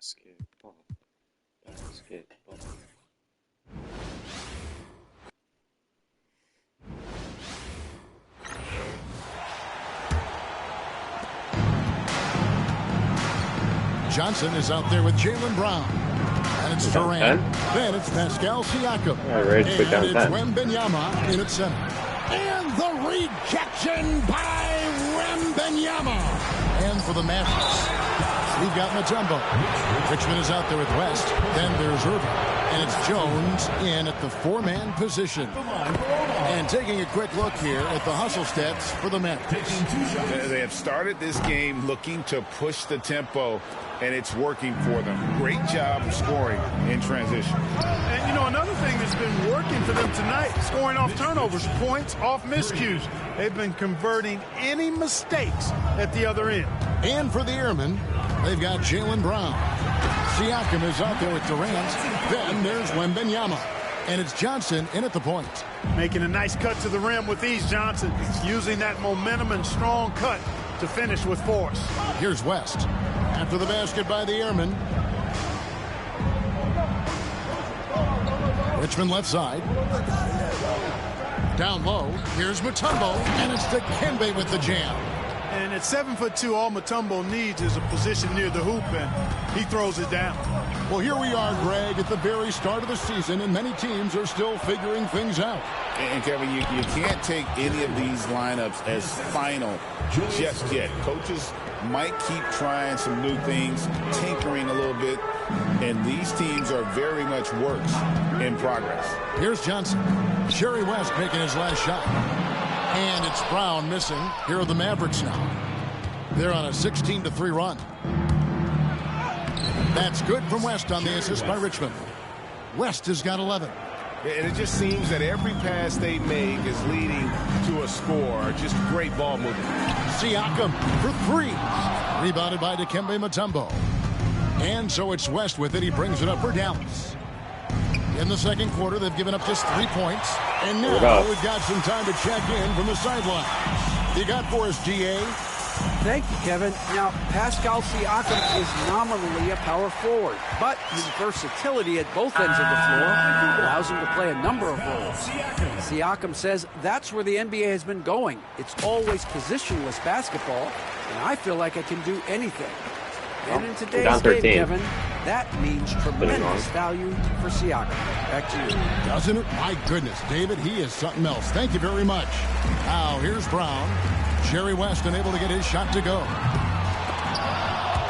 Basketball. Basketball. Johnson is out there with Jaylen Brown. And it's Durant. Then it's Pascal Siakam. And it's Wembanyama in at center. And the rejection by Wembanyama. And for the Mavericks, we've got Mutombo. Richmond is out there with West. Then there's Irving. And it's Jones in at the four-man position. And taking a quick look here at the hustle stats for the Mavericks. They have started this game looking to push the tempo, and it's working for them. Great job of scoring in transition. And, you know, another thing that's been working for them tonight, scoring off turnovers, points off miscues. They've been converting any mistakes at the other end. And for the Airmen, they've got Jaylen Brown. Siakam is out there with Durant. Then there's Wembanyama. And it's Johnson in at the point. Making a nice cut to the rim with ease, Johnson. Using that momentum and strong cut to finish with force. Here's West. After the basket by the Airmen. Richmond left side. Down low. Here's Mutombo. And it's Dikembe with the jam. And at 7'2", all Mutombo needs is a position near the hoop, and he throws it down. Well, here we are, Greg, at the very start of the season, and many teams are still figuring things out. And Kevin, you can't take any of these lineups as final just yet. Coaches might keep trying some new things, tinkering a little bit, and these teams are very much works in progress. Here's Johnson. Sherry West making his last shot. And it's Brown missing. Here are the Mavericks now. They're on a 16-3 run. That's good from West on the assist by Richmond. West has got 11. And it just seems that every pass they make is leading to a score. Just great ball movement. Siakam for three. Rebounded by Dikembe Mutombo. And so it's West with it. He brings it up for Dallas. In the second quarter, they've given up just 3 points. And now we've got some time to check in from the sideline. You got for us, GA? Thank you, Kevin. Now, Pascal Siakam is nominally a power forward, but his versatility at both ends of the floor allows him to play a number of roles. Siakam says that's where the NBA has been going. It's always positionless basketball, and I feel like I can do anything. And in today's game, Kevin, that means tremendous value for Siakam. Back to you. Doesn't it? My goodness, David, he is something else. Thank you very much. Now, here's Brown. Jerry West unable to get his shot to go.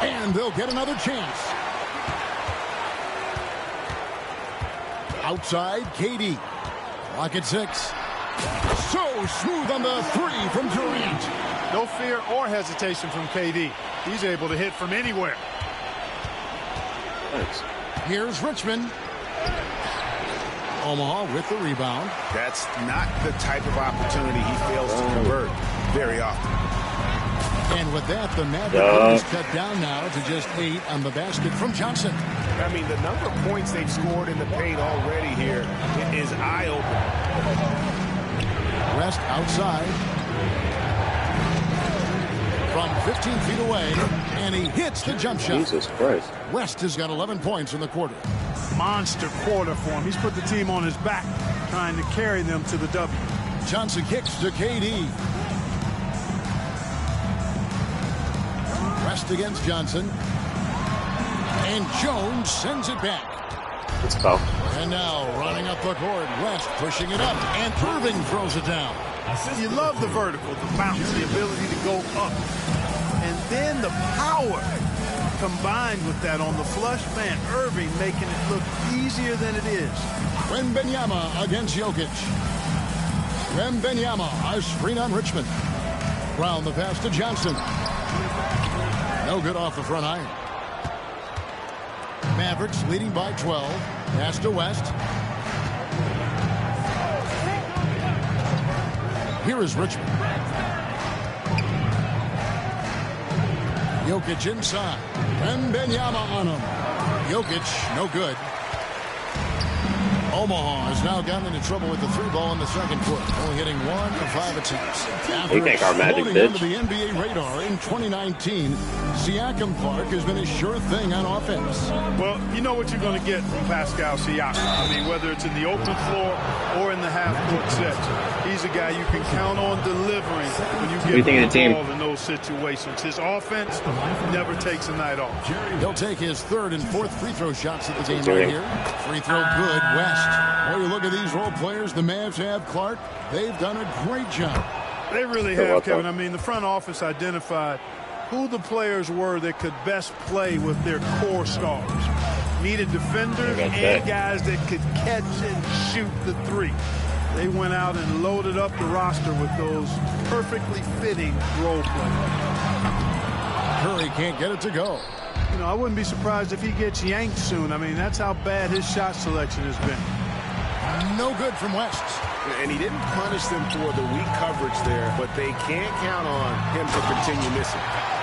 And they'll get another chance. Outside, KD. Clock at 6. So smooth on the three from Durant. No fear or hesitation from KD. He's able to hit from anywhere. Thanks. Here's Richmond. Omaha with the rebound. That's not the type of opportunity he fails to convert very often. And with that, the Mavericks cut down now to just 8 on the basket from Johnson. I mean, the number of points they've scored in the paint already here is eye-opening. West outside. From 15 feet away, and he hits the jump shot. Jesus Christ. West has got 11 points in the quarter. Monster quarter for him. He's put the team on his back, trying to carry them to the W. Johnson kicks to KD. West against Johnson. And Jones sends it back. It's foul. And now running up the court, West pushing it up, and Irving throws it down. You love the vertical, the bounce, the ability to go up. And then the power combined with that on the flush. Man, Irving making it look easier than it is. Wembanyama against Jokic. Wembanyama, a screen on Richmond. Brown the pass to Johnson. No good off the front iron. Mavericks leading by 12. Pass to West. Here is Richmond. Jokic inside. Wembanyama on him. Jokic, no good. Omaha has now gotten into trouble with the 3 ball in the second quarter, only hitting 1 of 5 attempts. You think our magic exploding onto bitch? the NBA radar in 2019, Siakam Park has been a sure thing on offense. Well, you know what you're going to get from Pascal Siakam. I mean, whether it's in the open floor or in the half-court sets, he's a guy you can count on delivering when you get the ball in those situations. His offense never takes a night off. He'll take his 3rd and 4th free throw shots at the game right here. Free throw good, West. Well, you look at these role players the Mavs have, Clark. They've done a great job. They really have, Kevin. I mean, the front office identified who the players were that could best play with their core stars. Needed defenders and guys that could catch and shoot the 3. They went out and loaded up the roster with those perfectly fitting role players. Curry can't get it to go. You know, I wouldn't be surprised if he gets yanked soon. I mean, that's how bad his shot selection has been. No good from West. And he didn't punish them for the weak coverage there, but they can't count on him to continue missing.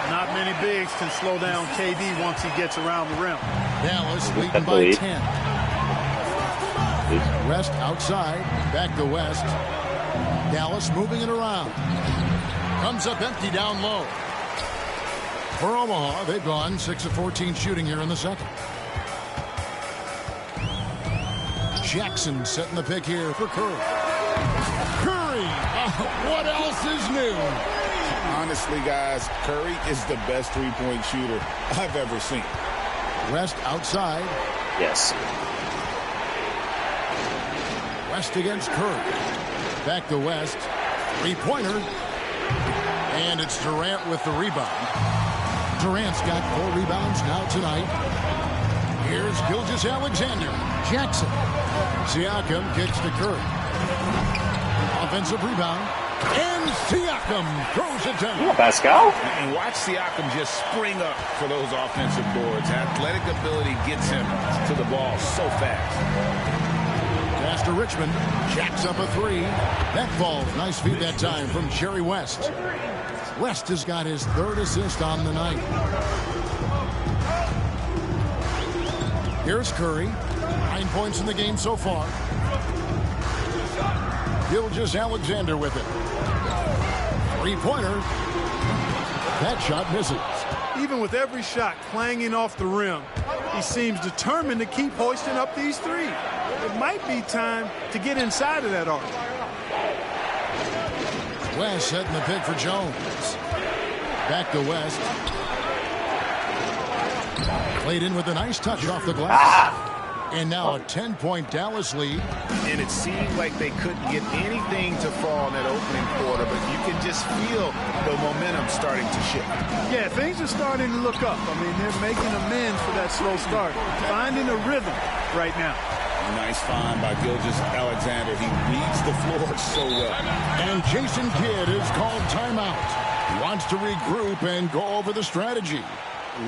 Not many bigs can slow down KD once he gets around the rim. Dallas leading by 10. West outside, back to West. Dallas moving it around. Comes up empty down low. For Omaha, they've gone 6 of 14 shooting here in the second. Jackson setting the pick here for Curry. Curry! What else is new? Honestly, guys, Curry is the best three-point shooter I've ever seen. West outside. Yes. West against Curry. Back to West. 3-pointer. And it's Durant with the rebound. Durant's got 4 rebounds now tonight. Here's Gilgeous-Alexander. Jackson. Siakam kicks to Curry. Offensive rebound. And Siakam throws it down. Yeah, Pascal. And watch Siakam just spring up for those offensive boards. Athletic ability gets him to the ball so fast. Pass to Richmond. Jacks up a 3. That falls. Nice feed that time from Jerry West. West has got his 3rd assist on the night. Here's Curry. 9 points in the game so far. Gilgeous-Alexander with it. 3-pointer. That shot misses. Even with every shot clanging off the rim, he seems determined to keep hoisting up these 3. It might be time to get inside of that arc. West setting the pick for Jones. Back to West. Played in with a nice touch off the glass. And now a 10-point Dallas lead. And it seemed like they couldn't get anything to fall in that opening quarter, but you can just feel the momentum starting to shift. Yeah, things are starting to look up. I mean, they're making amends for that slow start. Finding a rhythm right now. Nice find by Gilgeous-Alexander. He reads the floor so well. And Jason Kidd is called timeout. He wants to regroup and go over the strategy.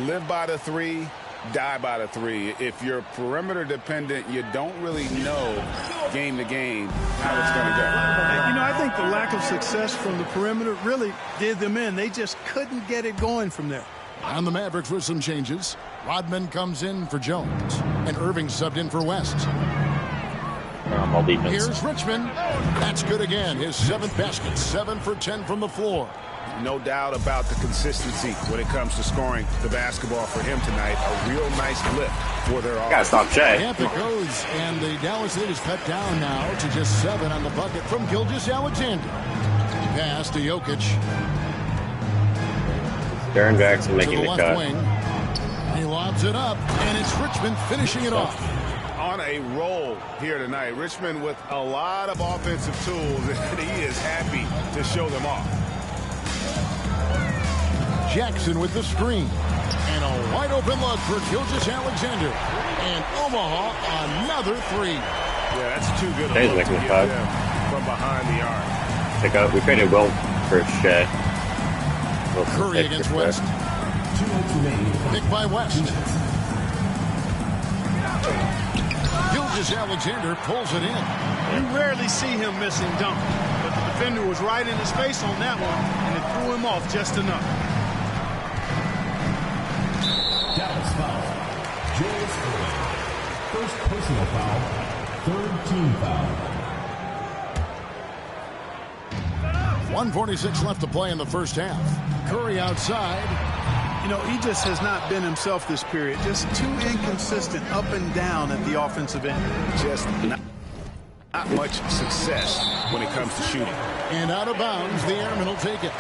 Live by the 3, die by the 3. If you're perimeter dependent, you don't really know game to game how it's going to go. You know, I think the lack of success from the perimeter really did them in. They just couldn't get it going from there. On the Mavericks with some changes. Rodman comes in for Jones. And Irving subbed in for West. All defense. Here's Richmond. That's good again. His 7th basket. 7 for 10 from the floor. No doubt about the consistency when it comes to scoring the basketball for him tonight. A real nice lift for their offense. Gotta stop Shea. Up it goes, and the Dallas lead is cut down now to just 7 on the bucket from Gilgeous-Alexander. Pass to Jokic. Darren Jackson To making the the left cut. wing. He lobs it up, and it's Richmond finishing it off. On a roll here tonight. Richmond with a lot of offensive tools, and he is happy to show them off. Jackson with the screen. And a wide open look for Gilgeous-Alexander. And Omaha another 3. Yeah, that's too good a Shay's look to making give the cut. them from behind the arc. Pick up. We traded Will for Shea. Curry against West. Pick by West. Gilgeous-Alexander pulls it in. You rarely see him missing dunk, but the defender was right in his face on that one, and it threw him off just enough. Dallas foul. Julius Curry. First personal foul. Third team foul. 1:46 left to play in the first half. Curry outside. You know, he just has not been himself this period. Just too inconsistent up and down at the offensive end. Just not much success when it comes to shooting. And out of bounds, the Airmen will take it.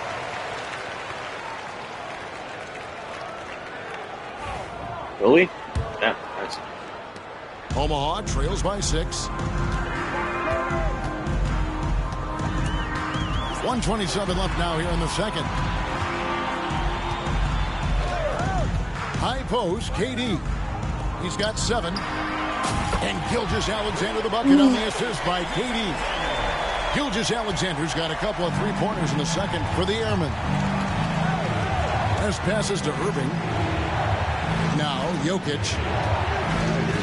Really? Yeah, nice. Omaha trails by 6. 1:27 left now here in the second. High post, KD. He's got 7. And Gilgeous-Alexander the bucket on the assist by KD. Gilgeous-Alexander's got a couple of three-pointers in the second for the Airmen. As passes to Irving. Now Jokic.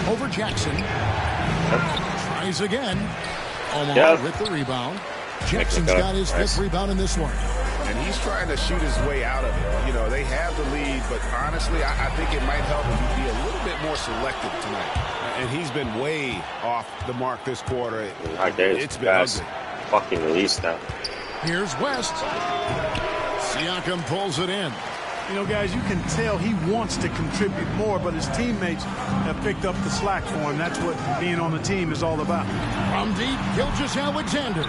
Over Jackson. Tries again. Omaha with the rebound. Jackson's got his 5th rebound in this one. And he's trying to shoot his way out of it. You know, they have the lead, but honestly, I think it might help if he be a little bit more selective tonight. And he's been way off the mark this quarter. It's been ugly. Fucking release now. Here's West. Siakam pulls it in. You know, guys, you can tell he wants to contribute more, but his teammates have picked up the slack for him. That's what being on the team is all about. From deep, Gilgeous-Alexander.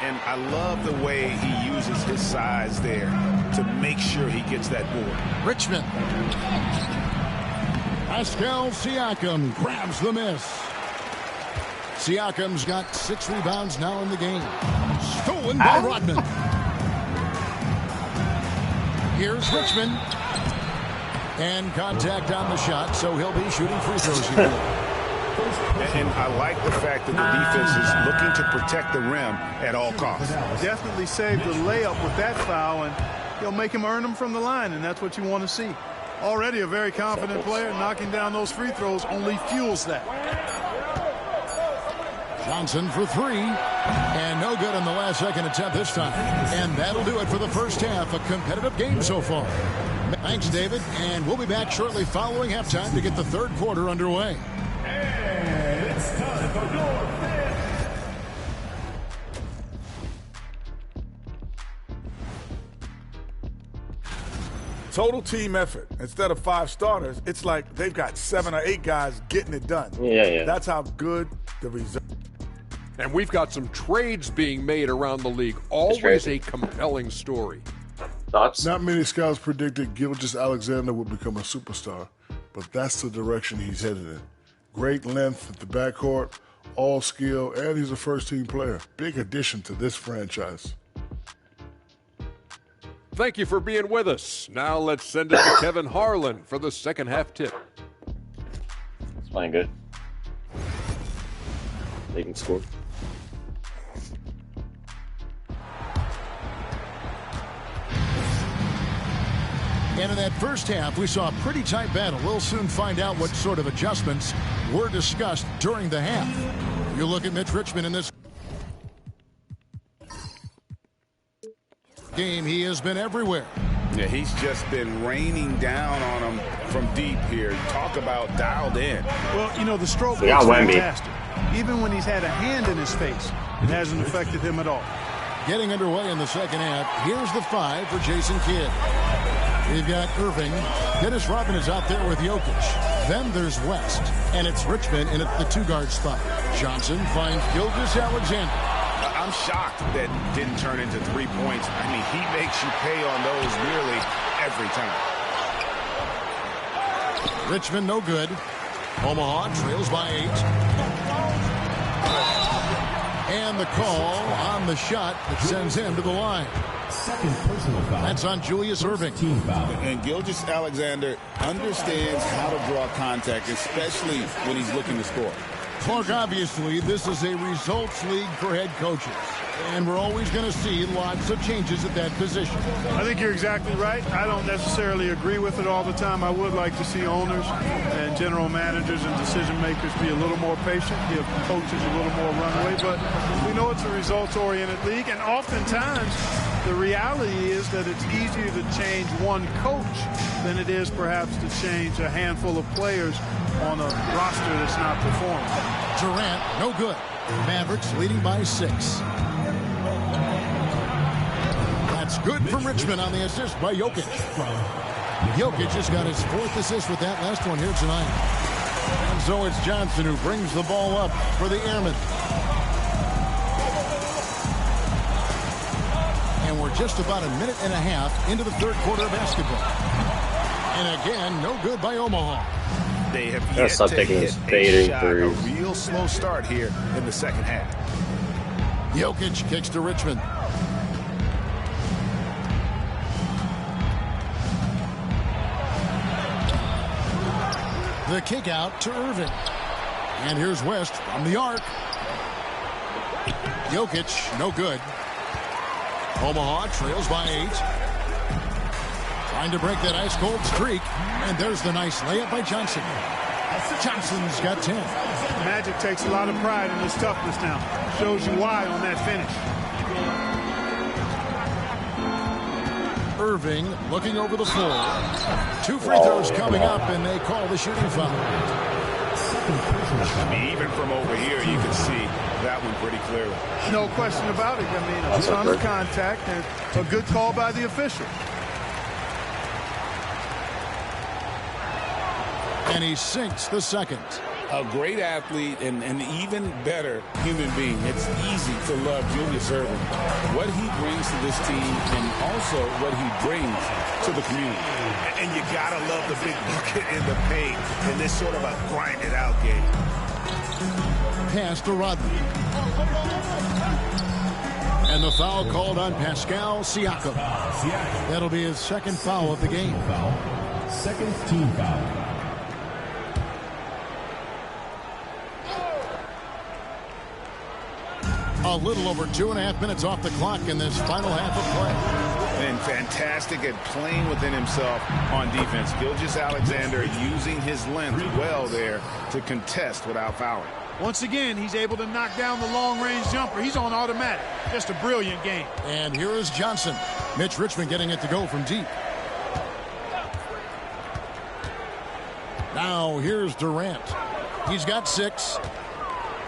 And I love the way he uses his size there to make sure he gets that board. Richmond. Pascal Siakam grabs the miss. Siakam's got 6 rebounds now in the game. Stolen by Rodman. Here's Richmond. And contact on the shot, so he'll be shooting free throws here. And I like the fact that the defense is looking to protect the rim at all costs. Definitely saved the layup with that foul, and he'll make him earn them from the line, and that's what you want to see. Already a very confident player. Knocking down those free throws only fuels that. Johnson for 3. And no good on the last second attempt this time. And that'll do it for the first half. A competitive game so far. Thanks, David. And we'll be back shortly following halftime to get the third quarter underway. And it's time for your fifth. Total team effort. Instead of 5 starters, it's like they've got 7 or 8 guys getting it done. Yeah. That's how good the result. And we've got some trades being made around the league. Always a compelling story. Thoughts? Not many scouts predicted Gilgeous-Alexander would become a superstar, but that's the direction he's headed in. Great length at the backcourt, all skill, and he's a first-team player. Big addition to this franchise. Thank you for being with us. Now let's send it to Kevin Harlan for the second half tip. It's playing good. They can score. And in that first half, we saw a pretty tight battle. We'll soon find out what sort of adjustments were discussed during the half. You look at Mitch Richmond in this game, he has been everywhere. Yeah, he's just been raining down on them from deep here. Talk about dialed in. Well, you know, the stroke We got looks Wemby. fantastic. Even when he's had a hand in his face, it hasn't affected him at all. Getting underway in the second half. Here's the 5 for Jason Kidd. We've got Irving. Dennis Rodman is out there with Jokic. Then there's West. And it's Richmond in at the 2-guard spot. Johnson finds Gilgeous-Alexander. I'm shocked that didn't turn into 3 points. I mean, he makes you pay on those nearly every time. Richmond no good. Omaha trails by 8. And the call on the shot that sends him to the line. Second personal foul. That's on Julius Irving. Team foul. And Gilgeous-Alexander understands how to draw contact, especially when he's looking to score. Clark, obviously, this is a results league for head coaches. And we're always going to see lots of changes at that position. I think you're exactly right. I don't necessarily agree with it all the time. I would like to see owners and general managers and decision makers be a little more patient, give coaches a little more runway. But we know it's a results-oriented league, and oftentimes the reality is that it's easier to change one coach than it is perhaps to change a handful of players on a roster that's not performing. Durant, no good. Mavericks leading by 6. That's good from Richmond on the assist by Jokic. Jokic just got his 4th assist with that last one here tonight. And so it's Johnson who brings the ball up for the Airmen. And we're just about a minute and a half into the 3rd quarter of basketball. And again, no good by Omaha. They have yet to hit a shot, a real slow start here in the 2nd half. Jokic kicks to Richmond. The kick out to Irving. And here's West from the arc. Jokic, no good. Omaha trails by 8. Trying to break that ice-cold streak. And there's the nice layup by Johnson. Johnson's got 10. Magic takes a lot of pride in his toughness now. Shows you why on that finish. Irving looking over the floor. 2 free throws coming up, and they call the shooting foul. Even from over here, you can see that one pretty clearly. No question about it. I mean, a ton of contact and a good call by the official. And he sinks the 2nd. A great athlete and an even better human being. It's easy to love Julius Irving. What he brings to this team and also what he brings to the community. And you gotta love the big bucket in the paint in this sort of a grinded out game. Pass to Rodman. And the foul called on Pascal Siakam. That'll be his 2nd foul of the game. 2nd team foul. A little over 2.5 minutes off the clock in this final half of play. And fantastic at playing within himself on defense. Gilgeous-Alexander using his length well there to contest without fouling. Once again, he's able to knock down the long-range jumper. He's on automatic. Just a brilliant game. And here is Johnson. Mitch Richmond getting it to go from deep. Now here's Durant. He's got 6.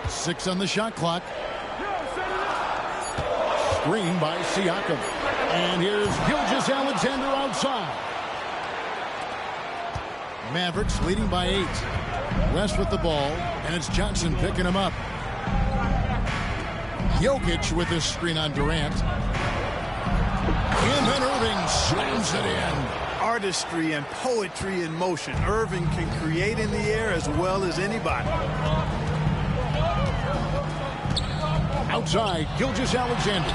6 on the shot clock. Screen by Siakam. And here's Gilgeous-Alexander outside. Mavericks leading by 8. West with the ball, and it's Johnson picking him up. Jokic with this screen on Durant. And then Irving slams it in. Artistry and poetry in motion. Irving can create in the air as well as anybody. Outside, Gilgeous-Alexander.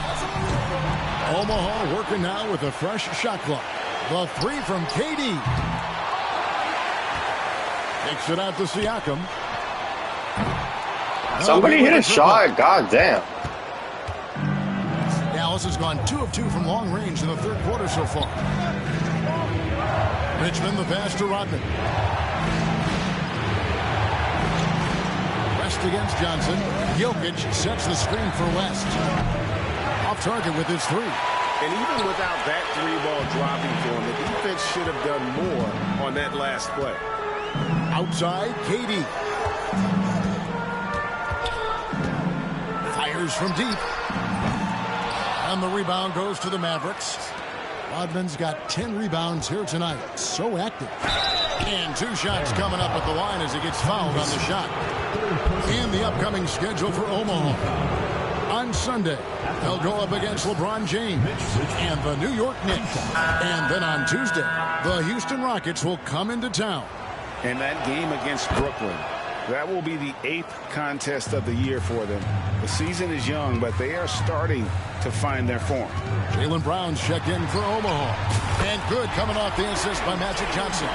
Omaha working now with a fresh shot clock. The 3 from KD. Takes it out to Siakam. Somebody hit a shot. God damn. Dallas has gone 2 of 2 from long range in the 3rd quarter so far. Richmond the pass to Rodman. West against Johnson. Jokic sets the screen for West. Off target with his 3. And even without that 3-ball dropping for him, the defense should have done more on that last play. Outside, KD. Fires from deep. And the rebound goes to the Mavericks. Rodman's got 10 rebounds here tonight. So active. And 2 shots coming up at the line as he gets fouled on the shot. And the upcoming schedule for Omaha. On Sunday, they'll go up against LeBron James and the New York Knicks. And then on Tuesday, the Houston Rockets will come into town. And that game against Brooklyn, that will be the 8th contest of the year for them. The season is young, but they are starting to find their form. Jaylen Brown's checked in for Omaha. And good coming off the assist by Magic Johnson.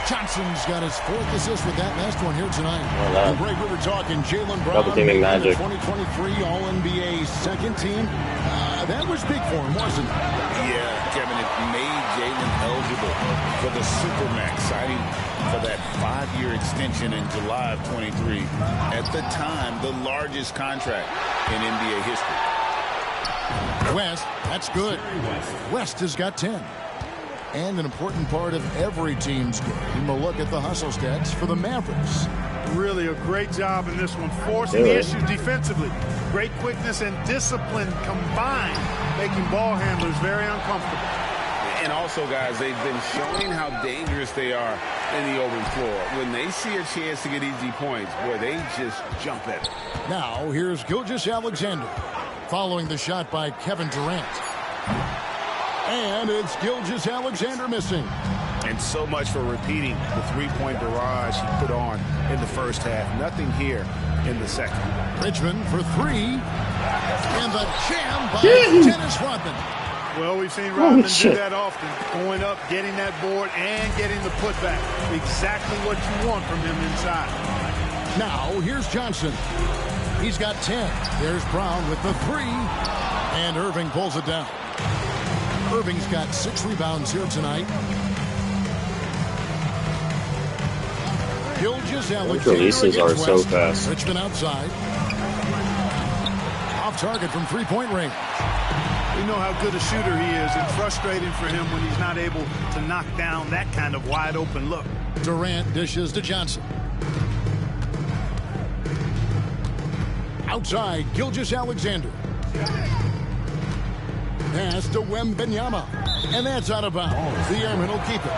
Johnson's got his 4th assist with that last one here tonight. Well, Greg, we were talking Jaylen Brown, double teaming Magic. 2023 All-NBA 2nd team. That was big for him, wasn't it? Yeah, Kevin, it made Jaylen eligible for the Supermax signing for that 5-year extension in July of 23. At the time, the largest contract in NBA history. West, that's good. West has got 10. And an important part of every team's game, a look at the hustle stats for the Mavericks. Really a great job in this one, forcing the issue defensively. Great quickness and discipline combined, making ball handlers very uncomfortable. And also, guys, they've been showing how dangerous they are in the open floor. When they see a chance to get easy points, boy, they just jump at it. Now, here's Gilgeous-Alexander following the shot by Kevin Durant. And it's Gilgeous-Alexander missing. And so much for repeating the three-point barrage he put on in the first half. Nothing here in the second. Richmond for three. And the jam by Dennis Rodman. Well, we've seen Rodman do that often. Going up, getting that board, and getting the putback. Exactly what you want from him inside. Now, here's Johnson. He's got 10. There's Brown with the three. And Irving pulls it down. Irving's got 6 rebounds here tonight. Gilgeous-Alexander releases are so fast. Richmond outside. Off target from three-point range. We know how good a shooter he is. It's frustrating for him when he's not able to knock down that kind of wide-open look. Durant dishes to Johnson. Outside, Gilgeous-Alexander. Pass to Wembanyama. And that's out of bounds. The Airmen will keep it.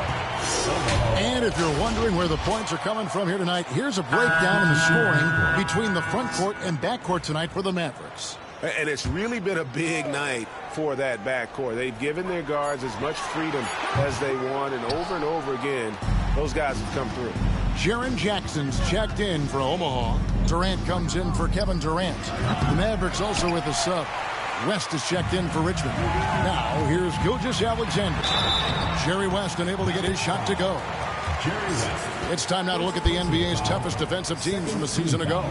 And if you're wondering where the points are coming from here tonight, here's a breakdown in the scoring between the front court and back court tonight for the Mavericks. And it's really been a big night for that backcourt. They've given their guards as much freedom as they want, and over again, those guys have come through. Jaren Jackson's checked in for Omaha. Durant comes in for Kevin Durant. The Mavericks also with a sub. West is checked in for Richmond. Now, here's Gilgeous-Alexander. Jerry West unable to get his shot to go. It's time now to look at the NBA's toughest defensive teams from a season ago.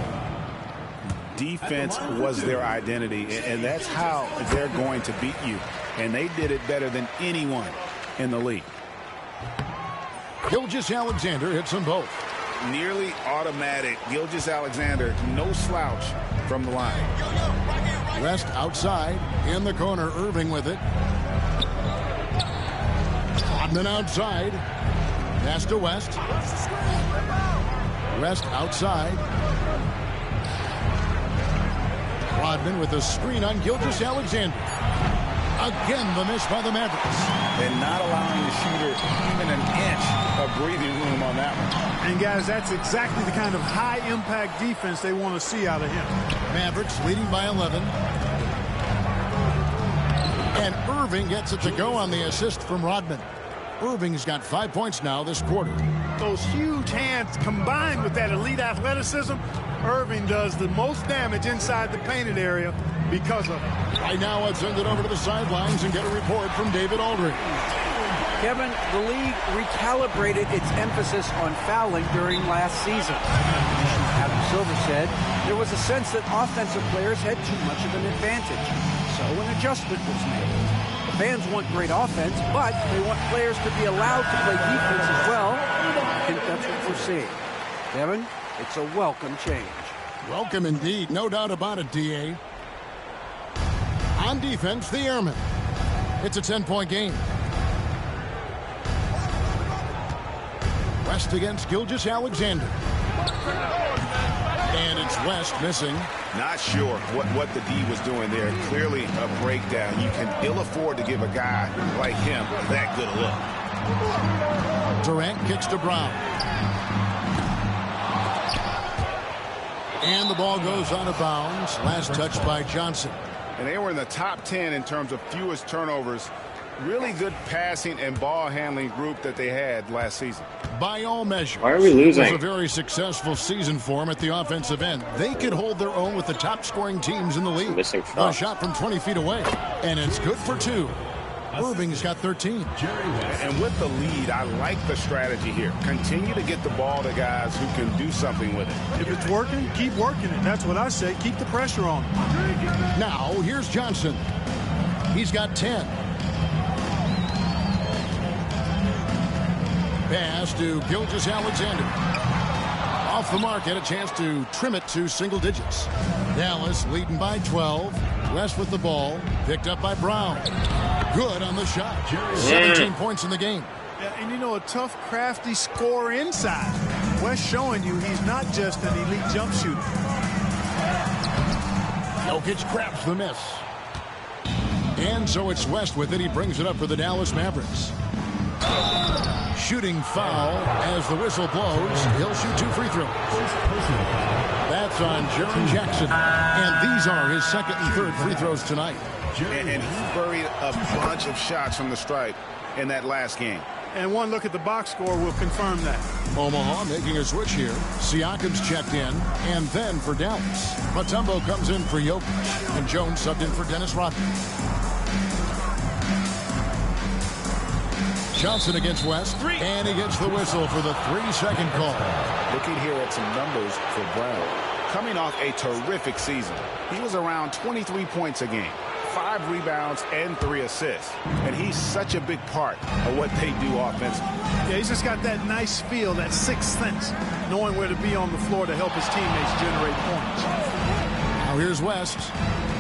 Defense was their identity, and that's how they're going to beat you. And they did it better than anyone in the league. Gilgeous-Alexander hits them both. Nearly automatic. Gilgeous-Alexander, no slouch from the line. West outside, in the corner, Irving with it. Rodman outside. Pass to West. West outside. Rodman with a screen on Gilgeous-Alexander. Again, the miss by the Mavericks. And not allowing the shooter even an inch of breathing room on that one. And, guys, that's exactly the kind of high-impact defense they want to see out of him. Mavericks leading by 11. And Irving gets it to go on the assist from Rodman. Irving's got 5 points now this quarter. Those huge hands combined with that elite athleticism, Irving does the most damage inside the painted area because of it. Right now, let's send it over to the sidelines and get a report from David Aldridge. Kevin, the league recalibrated its emphasis on fouling during last season. Adam Silver said there was a sense that offensive players had too much of an advantage. So an adjustment was made. The fans want great offense, but they want players to be allowed to play defense as well. I think that's what we're seeing. Kevin, it's a welcome change. Welcome indeed, no doubt about it, D.A. On defense, the Airmen. It's a 10-point game. West against Gilgeous-Alexander. And it's West missing. Not sure what the D was doing there. Clearly a breakdown. You can ill afford to give a guy like him that good a look. Durant kicks to Brown. And the ball goes out of bounds. Last touch by Johnson. And they were in the top 10 in terms of fewest turnovers. Really good passing and ball handling group that they had last season. By all measures, why are we losing? It was a very successful season for them at the offensive end. They could hold their own with the top scoring teams in the league. Missing A shot from 20 feet away, and it's good for 2. Irving's got 13. And with the lead, I like the strategy here. Continue to get the ball to guys who can do something with it. If it's working, keep working it. That's what I say. Keep the pressure on. Now, here's Johnson. He's got 10. Pass to Gilgeous-Alexander. Off the mark, had a chance to trim it to single digits. Dallas leading by 12. West with the ball. Picked up by Brown. Good on the shot. 17 points in the game. Yeah, and you know, a tough, crafty scorer inside. West showing you he's not just an elite jump shooter. Jokic grabs the miss. And so it's West with it. He brings it up for the Dallas Mavericks. Shooting foul as the whistle blows. He'll shoot 2 free throws. That's on Jaren Jackson. And these are his second and third free throws tonight. And he buried a bunch of shots from the stripe in that last game. And one look at the box score will confirm that. Omaha making a switch here. Siakam's checked in. And then for Dallas, Mutombo comes in for Jokic. And Jones subbed in for Dennis Rodman. Johnson against West. And he gets the whistle for the 3-second call. Looking here at some numbers for Brown. Coming off a terrific season. He was around 23 points a game. 5 rebounds and 3 assists. And he's such a big part of what they do offensively. Yeah, he's just got that nice feel, that sixth sense, knowing where to be on the floor to help his teammates generate points. Now here's West.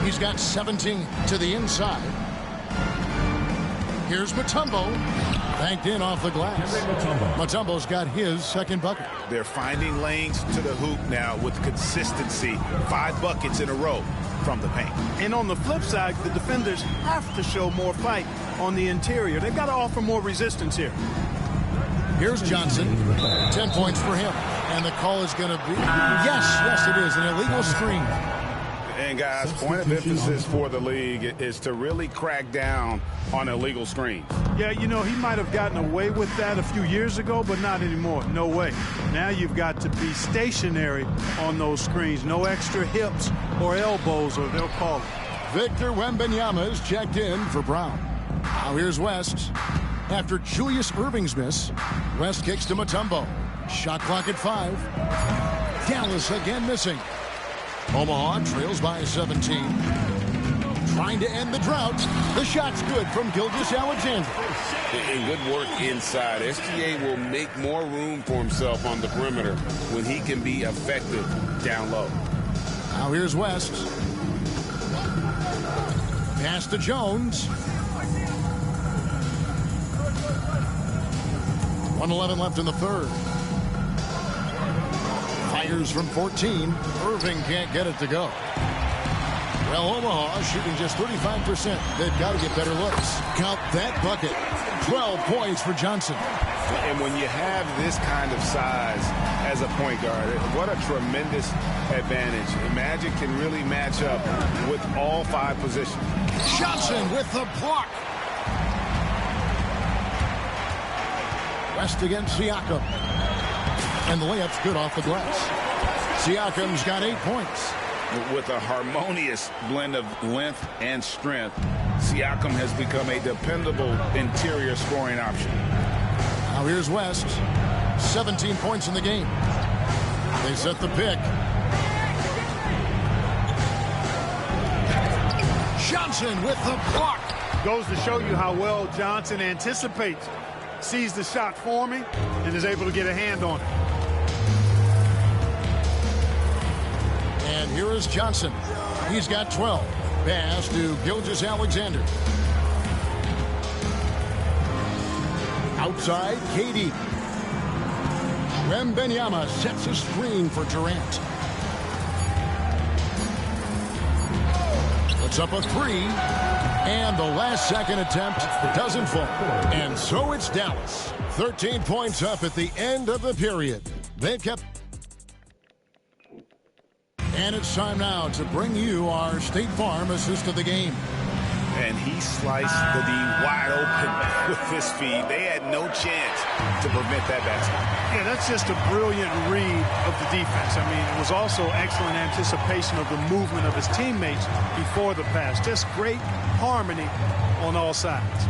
He's got 17 to the inside. Here's Mutombo. Banked in off the glass. Mutombo's got his second bucket. They're finding lanes to the hoop now with consistency. 5 buckets in a row from the paint. And on the flip side, the defenders have to show more fight on the interior. They've got to offer more resistance here. Here's Johnson. 10 points for him. And the call is going to be, yes, it is, an illegal screen. And guys, point of emphasis for the league is to really crack down on illegal screens. Yeah, you know, he might have gotten away with that a few years ago, but not anymore. No way. Now you've got to be stationary on those screens. No extra hips or elbows, or they'll call it. Victor Wembanyama is checked in for Brown. Now here's West. After Julius Erving's miss, West kicks to Mutombo. Shot clock at 5. Dallas again missing. Omaha trails by 17. Trying to end the drought. The shot's good from Gilgeous-Alexander. And good work inside. SGA will make more room for himself on the perimeter when he can be effective down low. Now here's West. Pass to Jones. 1:11 left in the third. Fires from 14. Irving can't get it to go. Well, Omaha shooting just 35%. They've got to get better looks. Count that bucket. 12 points for Johnson. And when you have this kind of size as a point guard, what a tremendous advantage. Magic can really match up with all 5 positions. Johnson with the block. West against Siakam. And the layup's good off the glass. Siakam's got 8 points. With a harmonious blend of length and strength, Siakam has become a dependable interior scoring option. Now here's West. 17 points in the game. They set the pick. Johnson with the block. Goes to show you how well Johnson anticipates. Sees the shot forming and is able to get a hand on it. And here is Johnson. He's got 12. Pass to Gilgeous-Alexander. Outside, KD. Wembanyama sets a screen for Durant. Puts up a 3. And the last second attempt doesn't fall. And so it's Dallas. 13 points up at the end of the period. They've kept... And it's time now to bring you our State Farm assist of the game. And he sliced the D wide open with his feed. They had no chance to prevent that basket. Yeah, that's just a brilliant read of the defense. I mean, it was also excellent anticipation of the movement of his teammates before the pass. Just great harmony on all sides.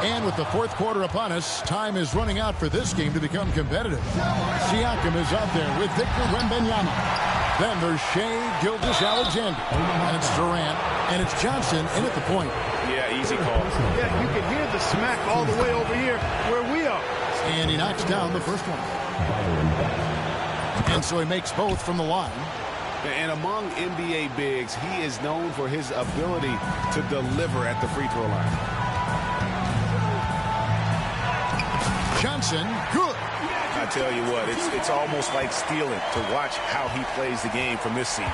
And with the fourth quarter upon us, time is running out for this game to become competitive. Siakam is out there with Victor Wembanyama. Then there's Shai Gilgeous-Alexander. And it's Durant. And it's Johnson in at the point. Yeah, easy call. Yeah, you can hear the smack all the way over here where we are. And he knocks down the first one. And so he makes both from the line. And among NBA bigs, he is known for his ability to deliver at the free throw line. Johnson, good. I tell you what, it's almost like stealing to watch how he plays the game from this seat.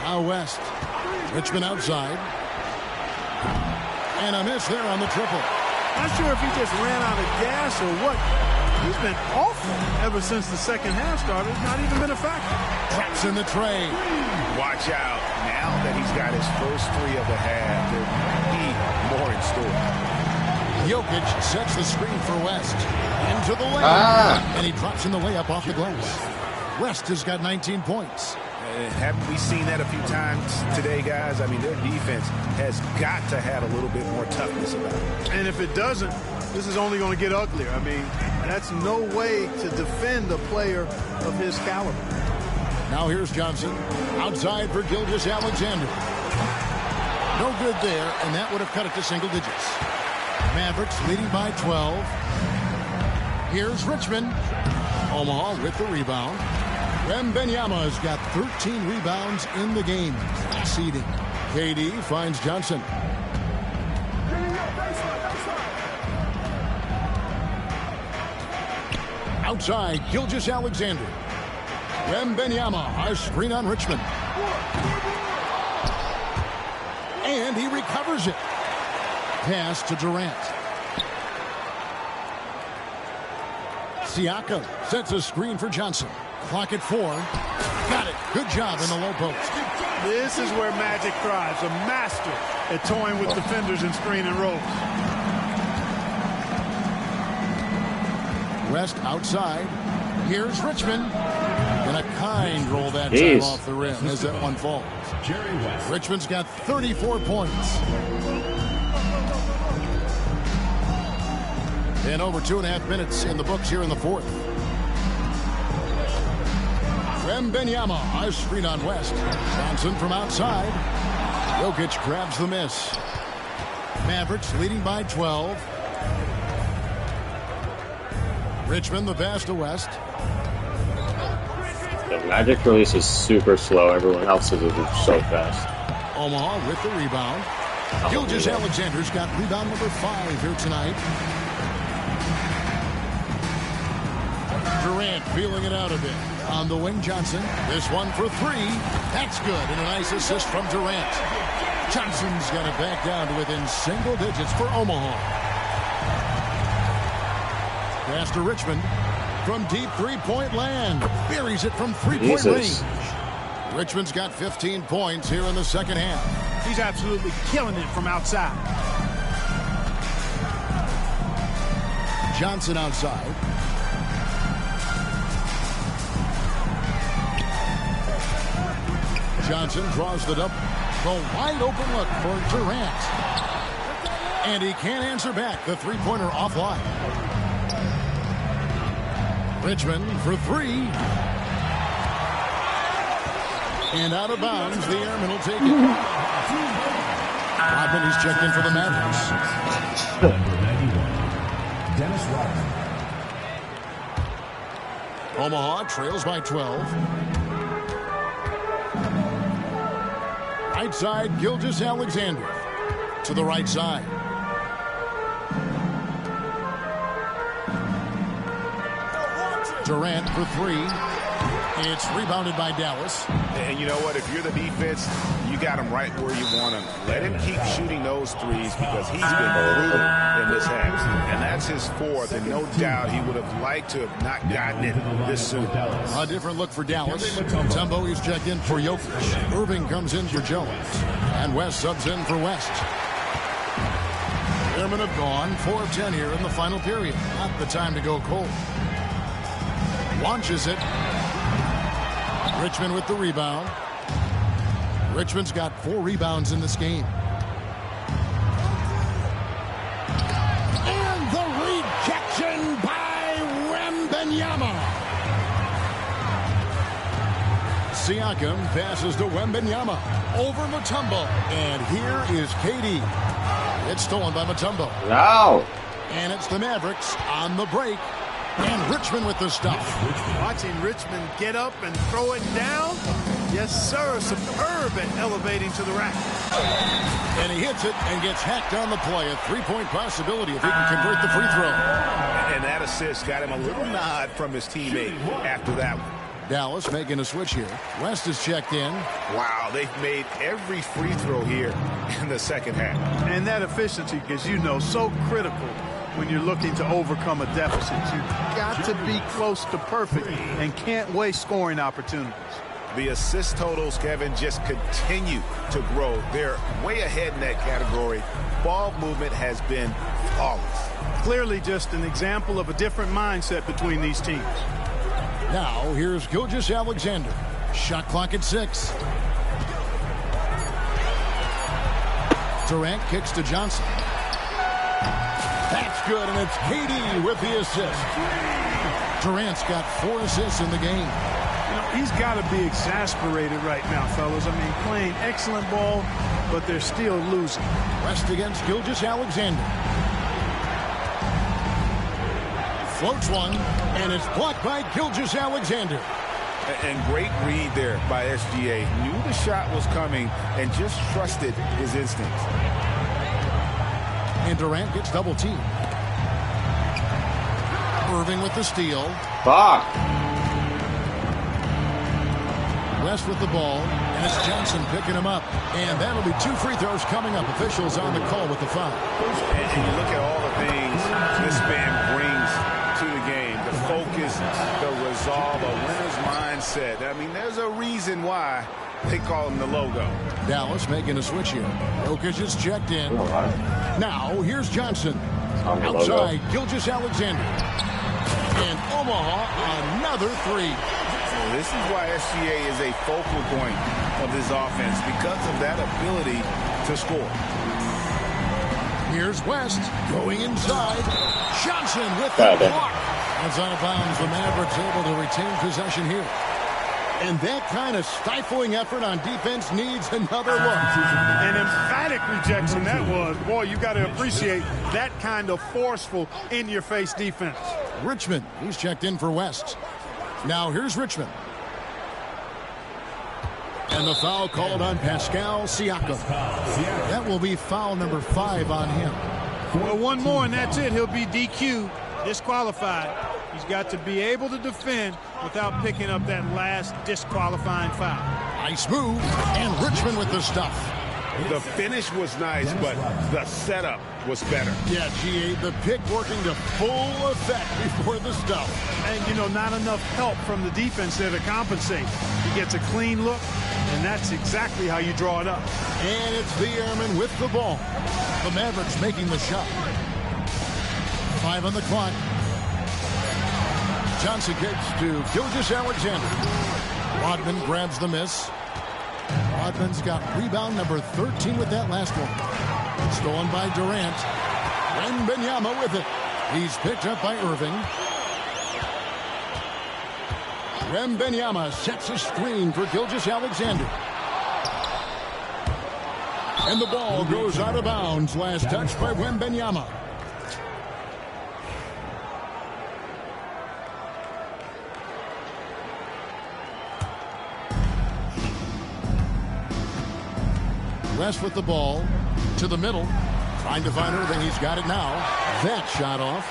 Now West. Richmond outside. And a miss there on the triple. Not sure if he just ran out of gas or what. He's been awful ever since the second half started. Not even been a factor. Traps in the tray. Watch out. Now that he's got his first three of the half, there might be more in store. Jokic sets the screen for West. Into the layup. And he drops in the layup off the glass. West has got 19 points. Haven't we seen that a few times today, guys? I mean, their defense has got to have a little bit more toughness about it. And if it doesn't, this is only going to get uglier. I mean, that's no way to defend a player of his caliber. Now here's Johnson. Outside for Gilgeous-Alexander. No good there, and that would have cut it to single digits. Mavericks leading by 12. Here's Richmond. Omaha with the rebound. Wembanyama has got 13 rebounds in the game. Seeding. KD finds Johnson. Outside, Gilgeous-Alexander. Wembanyama, a screen on Richmond. And he recovers it. Pass to Durant. Siakam sets a screen for Johnson. Clock at 4. Got it. Good job in the low post. This is where Magic thrives. A master at toying with defenders and screen and rolls. West outside. Here's Richmond. And a kind roll that time off the rim as that one falls. Richmond's got 34 points. And over 2.5 minutes in the books here in the fourth. Wembanyama, a screen on West. Johnson from outside. Jokic grabs the miss. Mavericks leading by 12. Richmond the pass to West. The Magic release is super slow. Everyone else's is so fast. Omaha with the rebound. Gilgeous-Alexander's got rebound number 5 here tonight. Durant feeling it out a bit. On the wing, Johnson. This one for 3. That's good. And a nice assist from Durant. Johnson's got it back down to within single digits for Omaha. Pass to Richmond. From deep three-point land. Buries it from three-point range. Richmond's got 15 points here in the second half. He's absolutely killing it from outside. Johnson outside. Johnson draws the double. The wide open look for Durant. And he can't answer back. The three-pointer offline. Richmond for 3. And out of bounds. The Airmen will take it. Rodman, he's checked in for the Mavericks. Number 91, Dennis Rodman. Omaha trails by 12. Right side, Gilgeous-Alexander. To the right side. Durant for 3. It's rebounded by Dallas. And you know what? If you're the defense, you got him right where you want him. Let him keep shooting those threes because he's been brutal in this half. And that's his 4th, and no doubt he would have liked to have not gotten it this soon. A different look for Dallas. Mutombo is checked in for Jokic. Irving comes in for Jones. And West subs in for West. Airmen have gone 4 of 10 here in the final period. Not the time to go cold. Launches it. Richmond with the rebound. Richmond's got 4 rebounds in this game. And the rejection by Wembanyama. Siakam passes to Wembanyama. Over Mutombo. And here is KD. It's stolen by Mutombo. No. And it's the Mavericks on the break. And Richmond with the stuff. Watching Richmond get up and throw it down. Yes, sir. Some superb at elevating to the rack. And he hits it and gets hacked on the play. A 3-point possibility if he can convert the free throw. And that assist got him a little nod from his teammate after that one. Dallas making a switch here. West is checked in. Wow, they've made every free throw here in the second half. And that efficiency, as you know, so critical when you're looking to overcome a deficit. You've got to be close to perfect and can't waste scoring opportunities. The assist totals, Kevin, just continue to grow. They're way ahead in that category. Ball movement has been flawless. Clearly just an example of a different mindset between these teams. Now, here's Gilgeous-Alexander. Shot clock at 6. Durant kicks to Johnson. That's good, and it's KD with the assist. Durant's got 4 assists in the game. You know, he's got to be exasperated right now, fellas. I mean, playing excellent ball, but they're still losing. West against Gilgeous-Alexander. Floats one, and it's blocked by Gilgeous-Alexander. And great read there by SGA. Knew the shot was coming and just trusted his instincts. And Durant gets double teamed. Irving with the steal. Fuck. West with the ball, and it's Johnson picking him up. And that'll be 2 free throws coming up. Officials on the call with the foul. And you look at all the things this man brings to the game. The focus, the resolve, a winner's mindset. I mean, there's a reason why they call him the logo. Dallas making a switch here. Jokic is checked in. Now, here's Johnson. Outside, Gilgeous-Alexander. And Omaha, another 3. Well, this is why SGA is a focal point of this offense, because of that ability to score. Here's West going inside. Johnson with the block. It's out of bounds. The Mavericks able to retain possession here. And that kind of stifling effort on defense needs another look. An emphatic rejection that was. Boy, you got to appreciate that kind of forceful, in-your-face defense. Richmond, he's checked in for West. Now here's Richmond. And the foul called on Pascal Siakam. That will be foul number 5 on him. Well, one more and that's it. He'll be DQ, disqualified. He's got to be able to defend without picking up that last disqualifying foul. Nice move, and Richmond with the stuff. The finish was nice, but the setup was better. Yeah, GA, the pick working to full effect before the stuff. And, you know, not enough help from the defense there to compensate. He gets a clean look, and that's exactly how you draw it up. And it's the Airmen with the ball. The Mavericks making the shot. 5 on the clock. Johnson kicks to Gilgeous-Alexander. Rodman grabs the miss. Rodman's got rebound number 13 with that last one. Stolen by Durant. Wembanyama with it. He's picked up by Irving. Wembanyama sets a screen for Gilgeous-Alexander. And the ball goes out of bounds. Last touch by Wembanyama. West with the ball to the middle. Trying to find Irving. He's got it now. That shot off.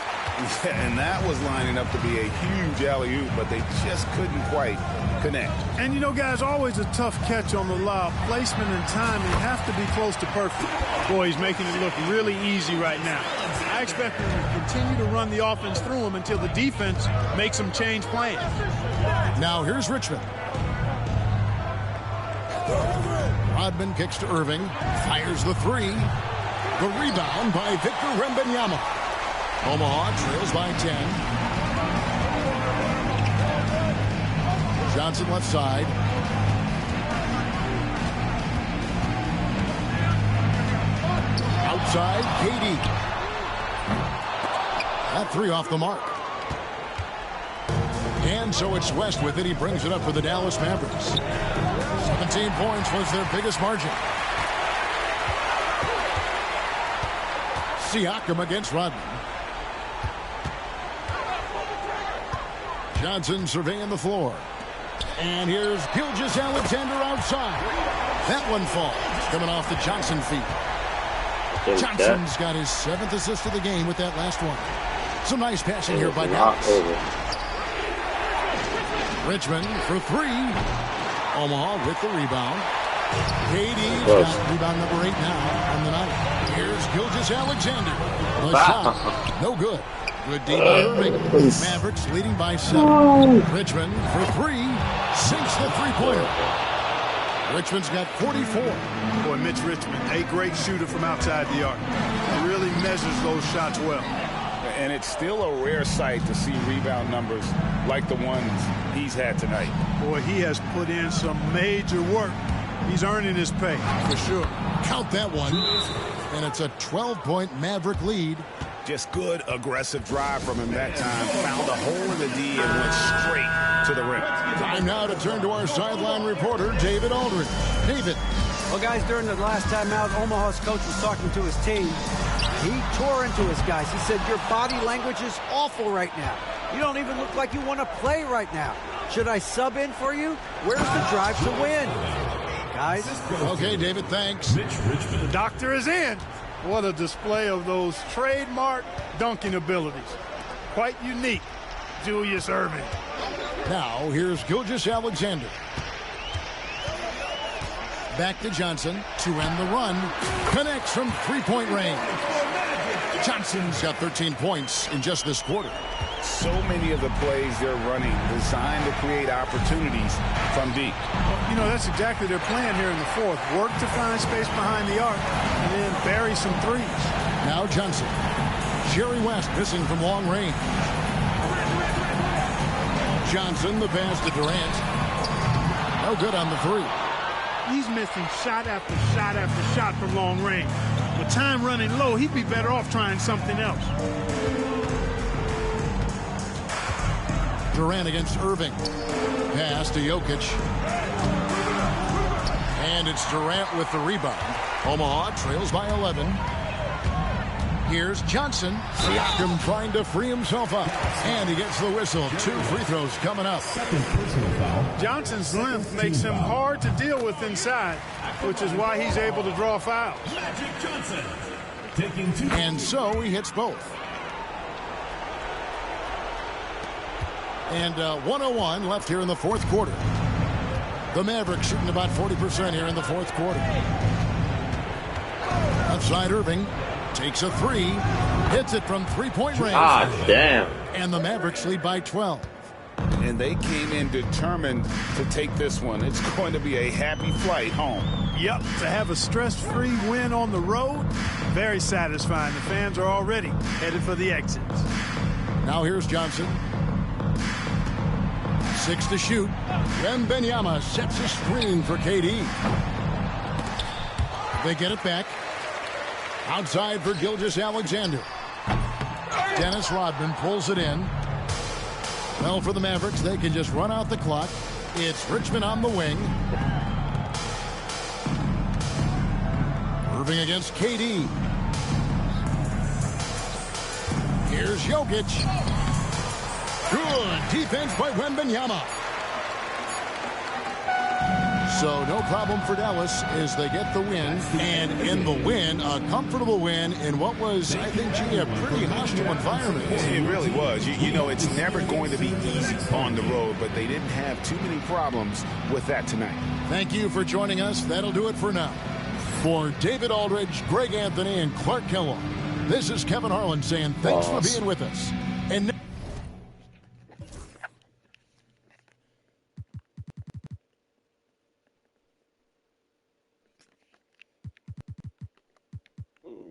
Yeah, and that was lining up to be a huge alley-oop, but they just couldn't quite connect. And, you know, guys, always a tough catch on the lob. Placement and timing have to be close to perfect. Boy, he's making it look really easy right now. I expect him to continue to run the offense through him until the defense makes him change plans. Now here's Richmond. Rodman kicks to Irving. Fires the 3. The rebound by Victor Wembanyama. Omaha trails by 10. Johnson left side. Outside, KD. That 3 off the mark. And so it's West with it. He brings it up for the Dallas Mavericks. 17 points was their biggest margin. Siakam against Rodman. Johnson surveying the floor. And here's Gilgeous-Alexander outside. That one falls, coming off the Johnson feet. Johnson's got his 7th assist of the game with that last one. Some nice passing here by Dallas. Richmond for 3. Omaha with the rebound. KD's got rebound number 8 now on the night. Here's Gilgeous-Alexander. The shot, no good. Good D by Irving. Mavericks leading by 7. Richmond for 3. Sinks the three-pointer. Richmond's got 44. Boy, Mitch Richmond, a great shooter from outside the arc. He really measures those shots well. And it's still a rare sight to see rebound numbers like the ones he's had tonight. Boy, he has put in some major work. He's earning his pay, for sure. Count that one. And it's a 12-point Maverick lead. Just good, aggressive drive from him that time. Found a hole in the D and went straight to the rim. Time now to turn to our sideline reporter, David Aldridge. David. Well, guys, during the last time out, Omaha's coach was talking to his team. He tore into his guys. He said, your body language is awful right now. You don't even look like you want to play right now. Should I sub in for you? Where's the drive to win? Guys? Okay, David, thanks. The doctor is in. What a display of those trademark dunking abilities. Quite unique, Julius Irving. Now, here's Gilgeous-Alexander. Back to Johnson to end the run. Connects from three-point range. Johnson's got 13 points in just this quarter. So many of the plays they're running designed to create opportunities from deep. Well, you know, that's exactly their plan here in the fourth. Work to find space behind the arc and then bury some threes. Now Johnson. Jerry West missing from long range. Johnson, the pass to Durant. No good on the three. He's missing shot after shot after shot from long range. With time running low, he'd be better off trying something else. Durant against Irving. Pass to Jokic. And it's Durant with the rebound. Omaha trails by 11. Here's Johnson. Siakam trying to free himself up. And he gets the whistle. 2 free throws coming up. Johnson's length makes him hard to deal with inside, which is why he's able to draw fouls. And so he hits both. And 1:01 left here in the fourth quarter. The Mavericks shooting about 40% here in the fourth quarter. Outside Irving. Takes a 3. Hits it from three-point range. Ah, damn. And the Mavericks lead by 12. And they came in determined to take this one. It's going to be a happy flight home. Yep, to have a stress-free win on the road, very satisfying. The fans are already headed for the exits. Now here's Johnson. 6 to shoot. Wembanyama sets a screen for KD. They get it back. Outside for Gilgeous-Alexander. Dennis Rodman pulls it in. Well, for the Mavericks, they can just run out the clock. It's Richmond on the wing. Irving against KD. Here's Jokic. Good defense by Wembanyama. So no problem for Dallas as they get the win. And in the win, a comfortable win in what was, I think, a pretty hostile environment. It really was. You know, it's never going to be easy on the road, but they didn't have too many problems with that tonight. Thank you for joining us. That'll do it for now. For David Aldridge, Greg Anthony, and Clark Kellogg, this is Kevin Harlan saying thanks for being with us. And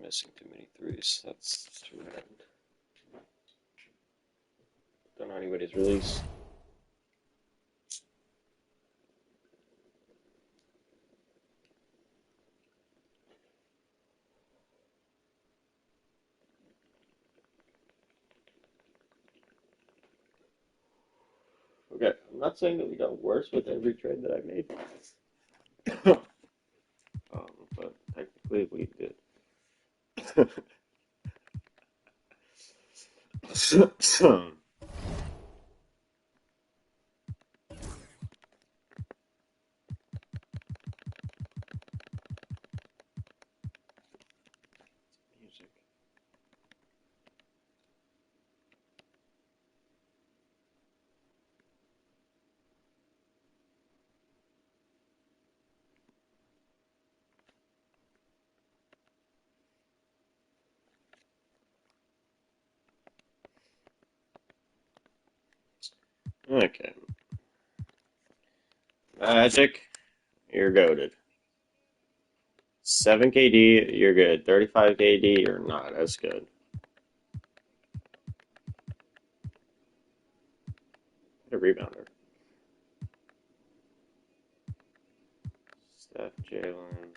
Missing too many threes. That's too bad. Don't know anybody's release. Okay, I'm not saying that we got worse with every trade that I made. But technically we did. Okay. Magic, you're goaded. 7 KD, you're good. 35 KD, you're not as good. A rebounder. Steph, Jalen.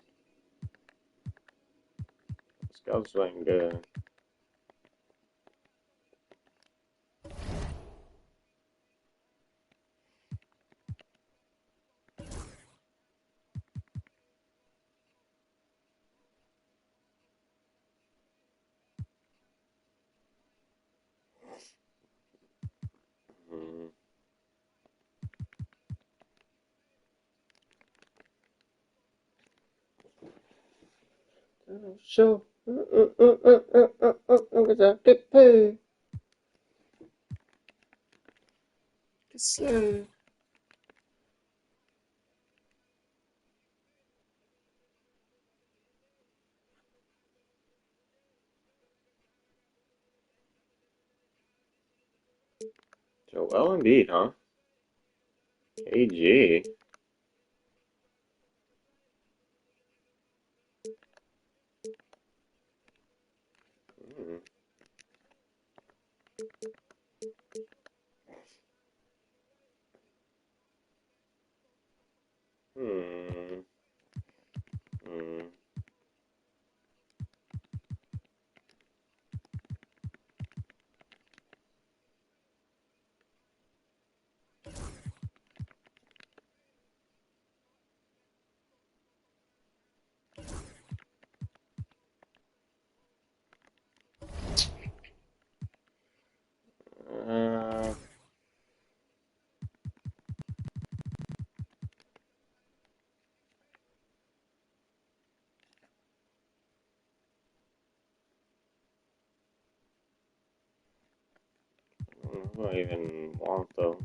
Scout's playing good. Mm. Sure. Cause I get paid. So Joel Embiid, huh? KG. Hmm. Hmm. Hmm. Uh, I don't know who I even want though.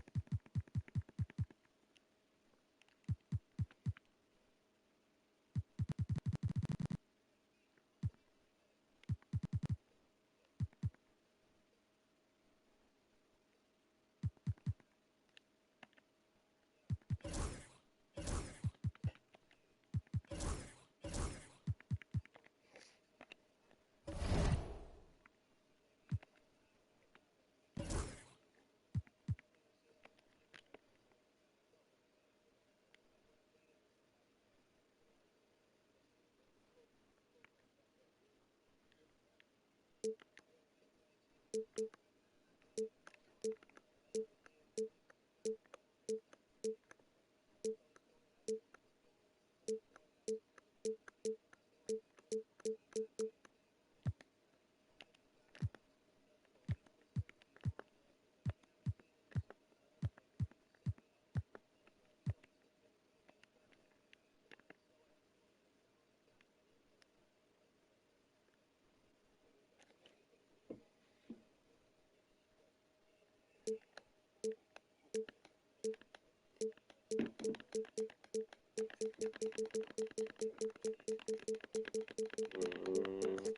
Mm,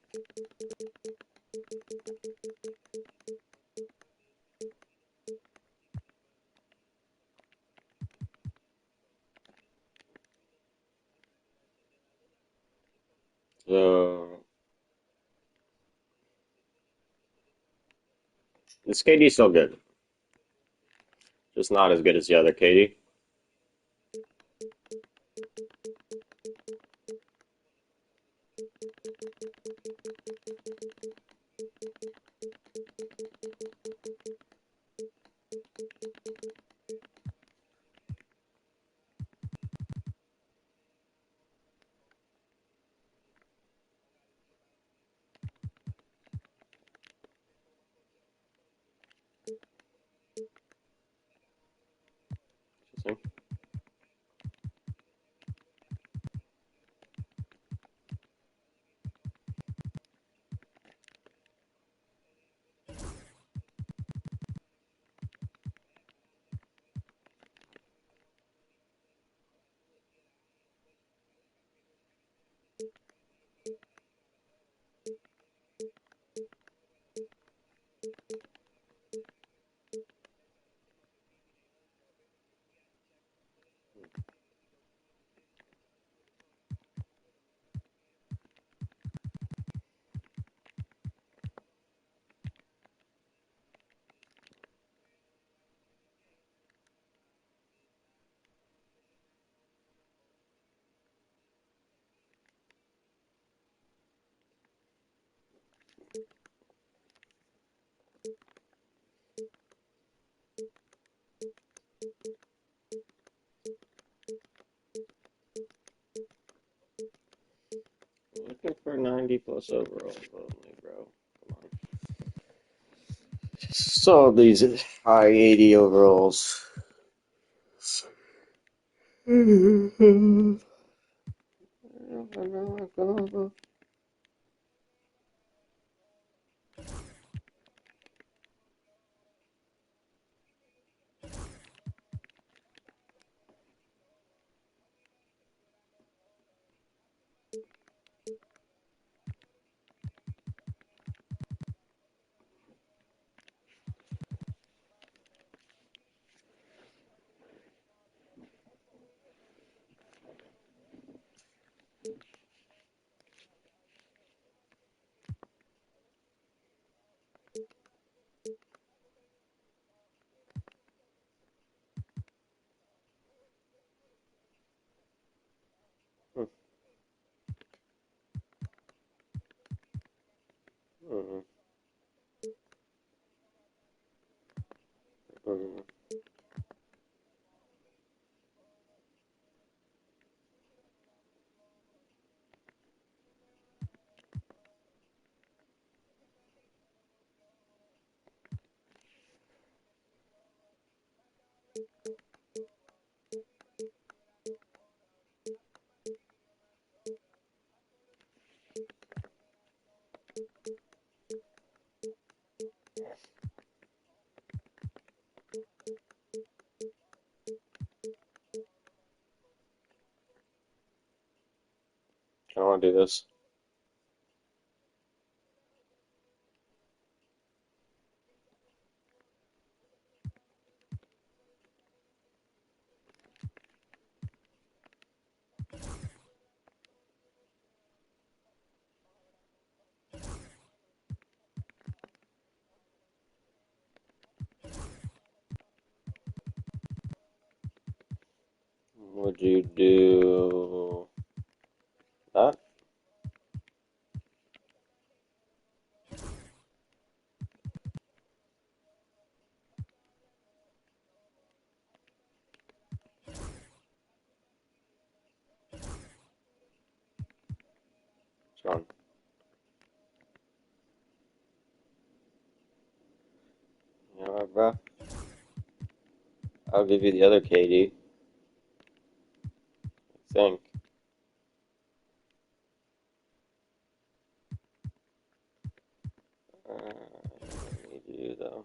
so this KD's still good, just not as good as the other KD. See? for 90 plus overalls only, bro. Come on. Saw these high 80 overalls. I want to do this. Would you do that? It's gone. You know what, bro? I'll give you the other KD. I think. I don't need you though.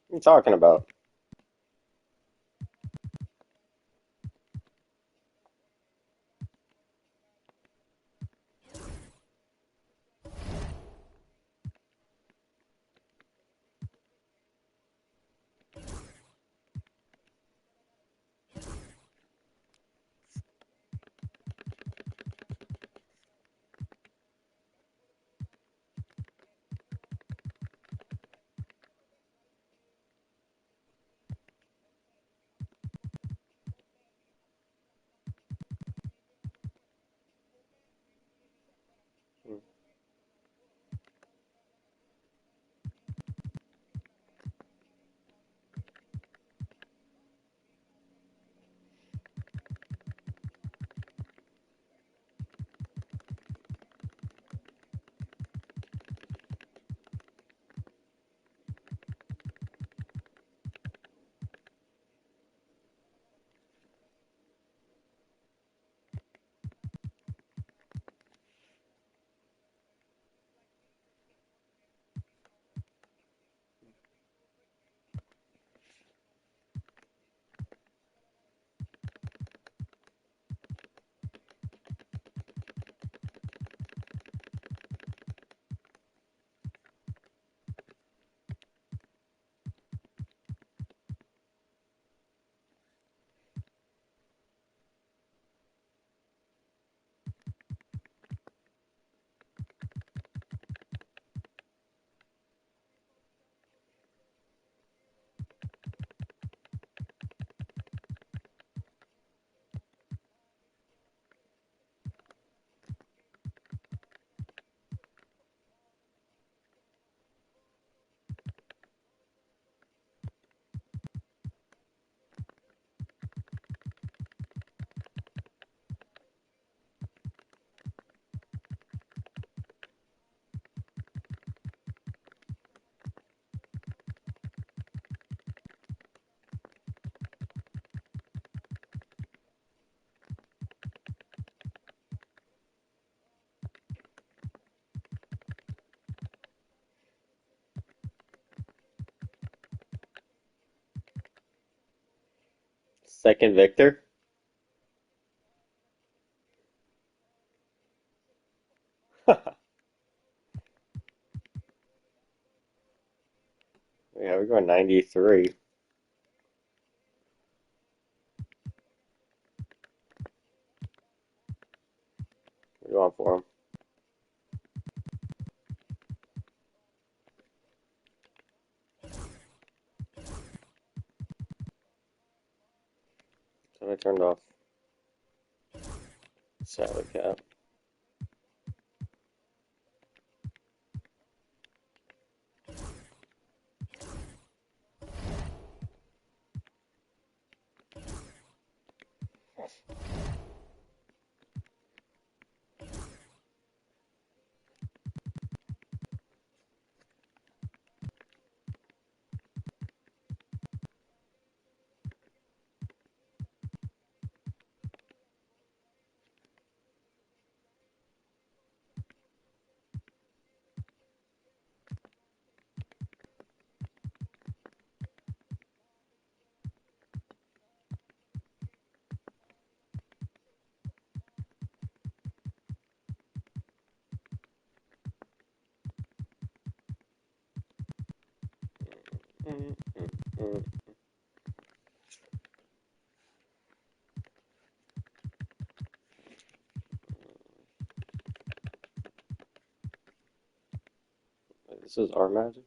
What are you talking about? Second Victor. Yeah, we're going 93. We're going for him. So I turned off salad cap. This is our magic.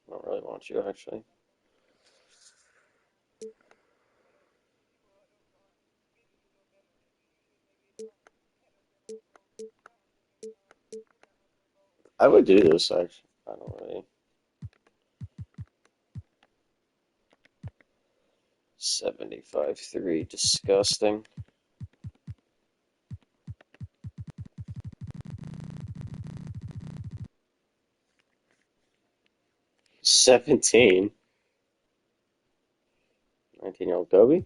I don't really want you, actually. I would do this, actually. I don't really. 75-3, disgusting. 17. 19-year-old Kobe.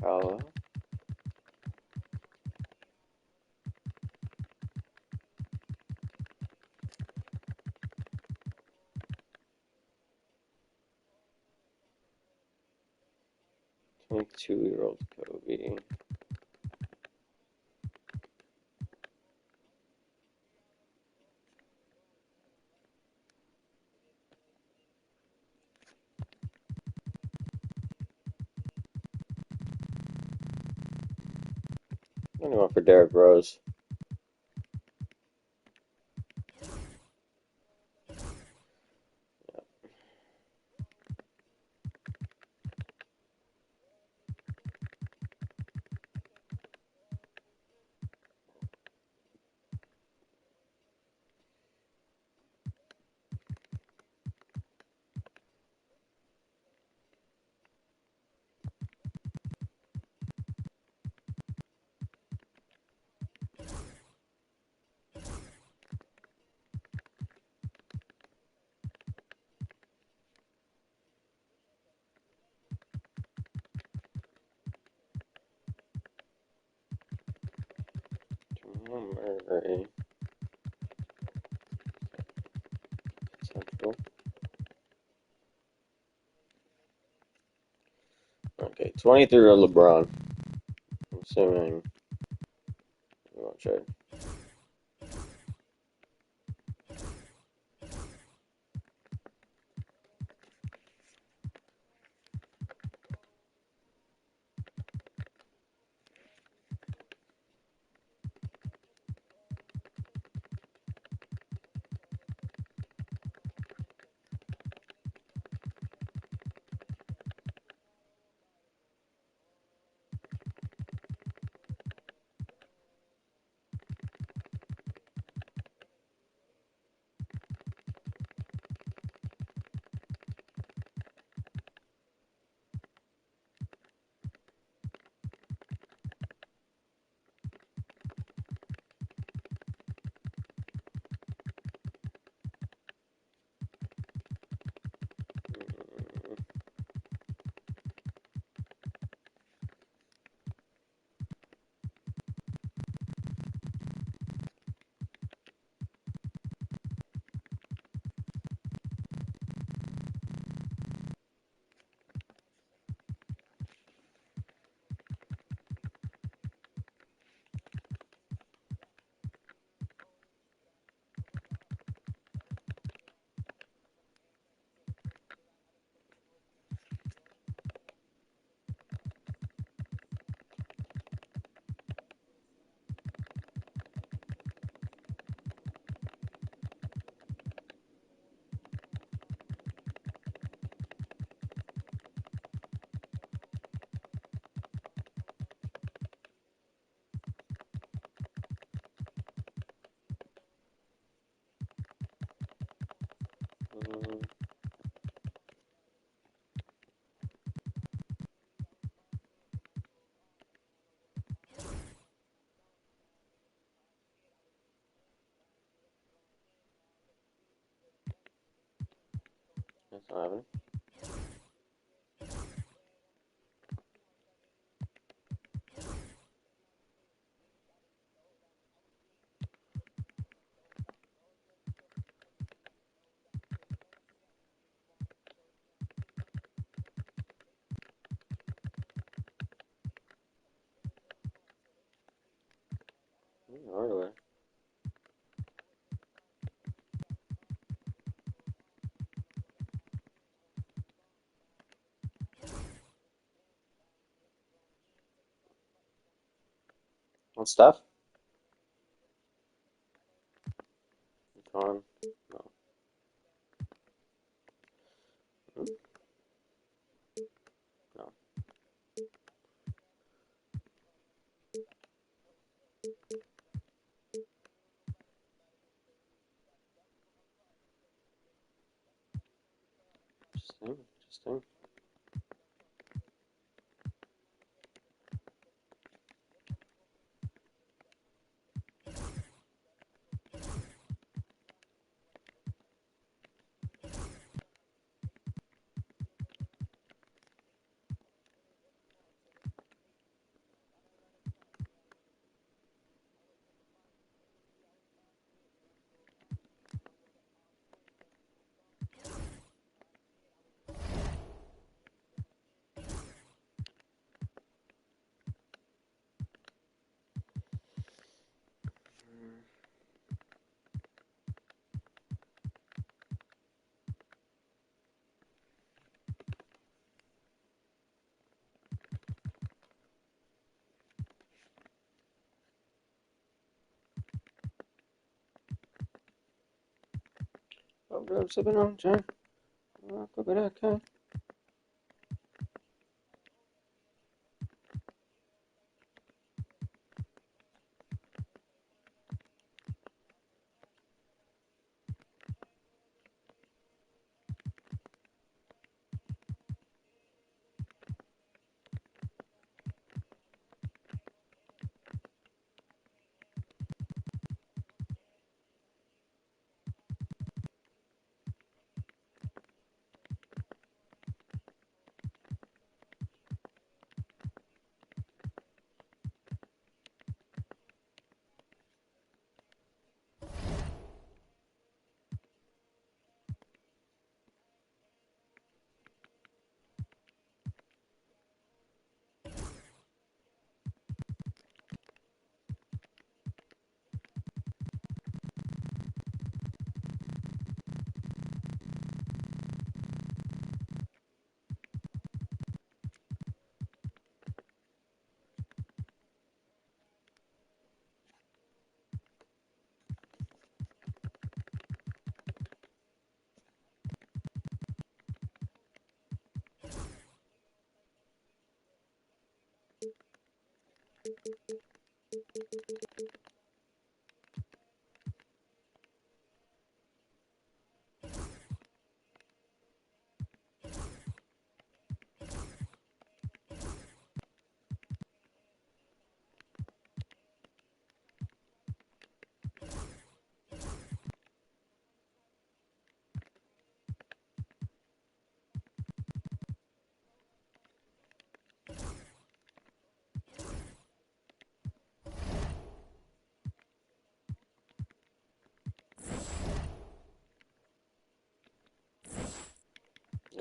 Paolo. Two-year-old Kobe. I'm going for Derrick Rose. Murray. Central. Okay, 23 or LeBron. I'm assuming we won't trade. That's not happening. Hardaway. On stuff? On. No. No. Interesting. Oh, bro, sipping on, John. Go back, okay.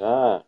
Ah.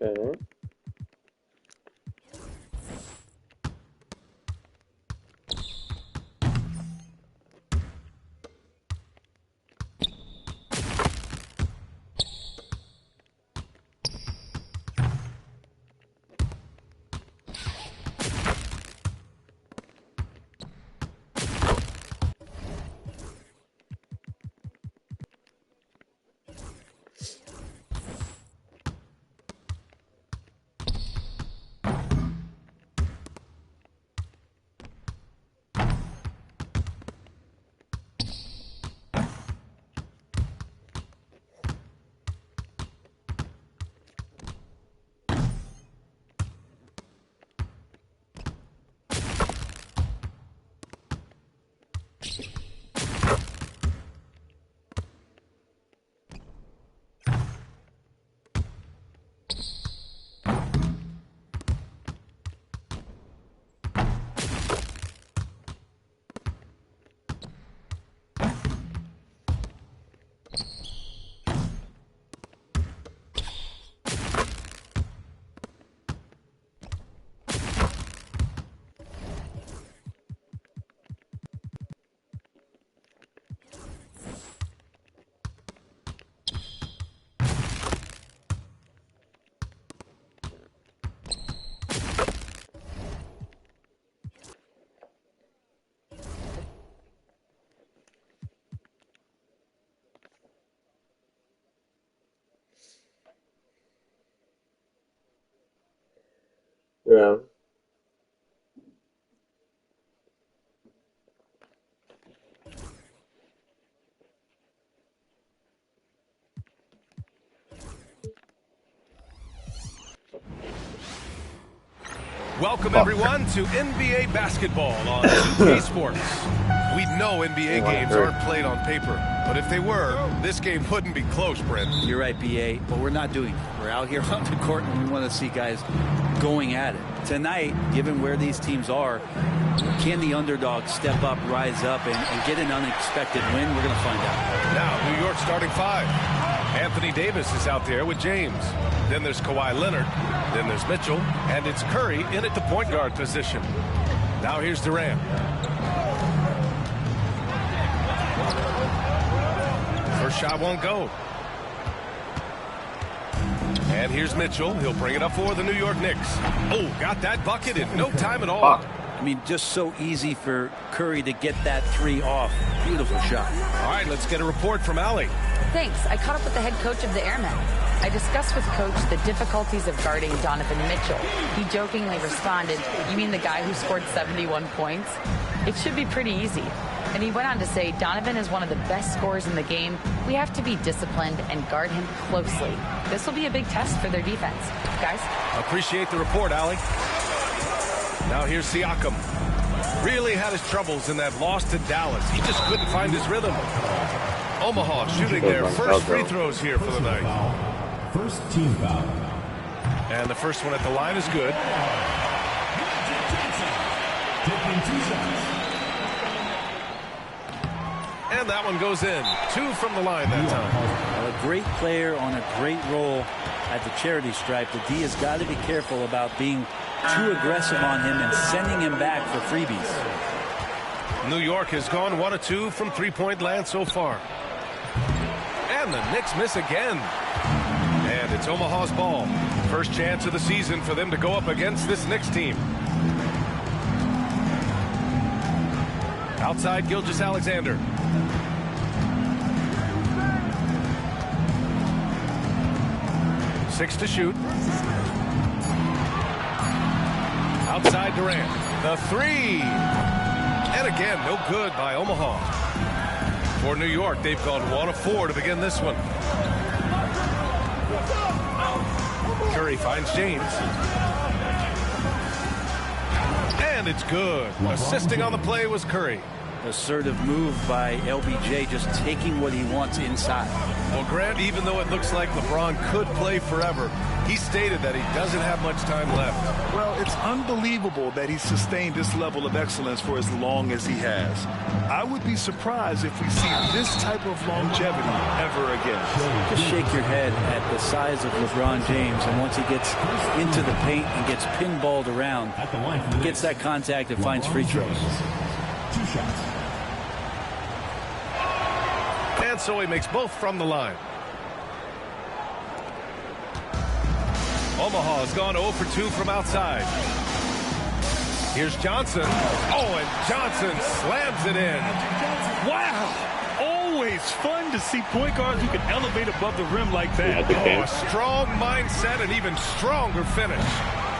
Okay. Yeah. Welcome, everyone, to NBA basketball on 2K Sports. We know NBA games aren't played on paper, but if they were, this game wouldn't be close, Brent. You're right, BA, but we're not doing it. We're out here on the court, and we want to see guys going at it. Tonight, given where these teams are, can the underdog step up, rise up, and get an unexpected win? We're going to find out. Now, New York starting five. Anthony Davis is out there with James. Then there's Kawhi Leonard. Then there's Mitchell. And it's Curry in at the point guard position. Now here's Durant. First shot won't go. And here's Mitchell. He'll bring it up for the New York Knicks. Oh, got that bucket in no time at all. I mean, just so easy for Curry to get that three off. Beautiful shot. All right, let's get a report from Allie. Thanks. I caught up with the head coach of the Airmen. I discussed with Coach the difficulties of guarding Donovan Mitchell. He jokingly responded, "You mean the guy who scored 71 points? It should be pretty easy." And he went on to say, "Donovan is one of the best scorers in the game. We have to be disciplined and guard him closely. This will be a big test for their defense." Guys? Appreciate the report, Allie. Now here's Siakam. Really had his troubles in that loss to Dallas. He just couldn't find his rhythm. Omaha shooting their first free throws here for the night. First team foul. And the first one at the line is good. And that one goes in. Two from the line that time. Well, a great player on a great role at the charity stripe. The D has got to be careful about being too aggressive on him and sending him back for freebies. New York has gone 1 of 2 from three-point land so far. And the Knicks miss again. And it's Omaha's ball. First chance of the season for them to go up against this Knicks team. Outside Gilgeous-Alexander. Six to shoot. Outside Durant. The three. And again, no good by Omaha. For New York, they've gone 1 of 4 to begin this one. Curry finds James. And it's good. Assisting on the play was Curry. assertive move by LBJ, just taking what he wants inside. Well, Grant, even though it looks like LeBron could play forever, he stated that he doesn't have much time left. Well, it's unbelievable that he sustained this level of excellence for as long as he has. I would be surprised if we see this type of longevity ever again. Just shake your head at the size of LeBron James, and once he gets into the paint and gets pinballed around, gets that contact and finds free throws. 2 shots. And so he makes both from the line. Omaha has gone 0 for 2 from outside. Here's Johnson. Oh, and Johnson slams it in. Wow! Always fun to see point guards who can elevate above the rim like that. Oh, a strong mindset and even stronger finish.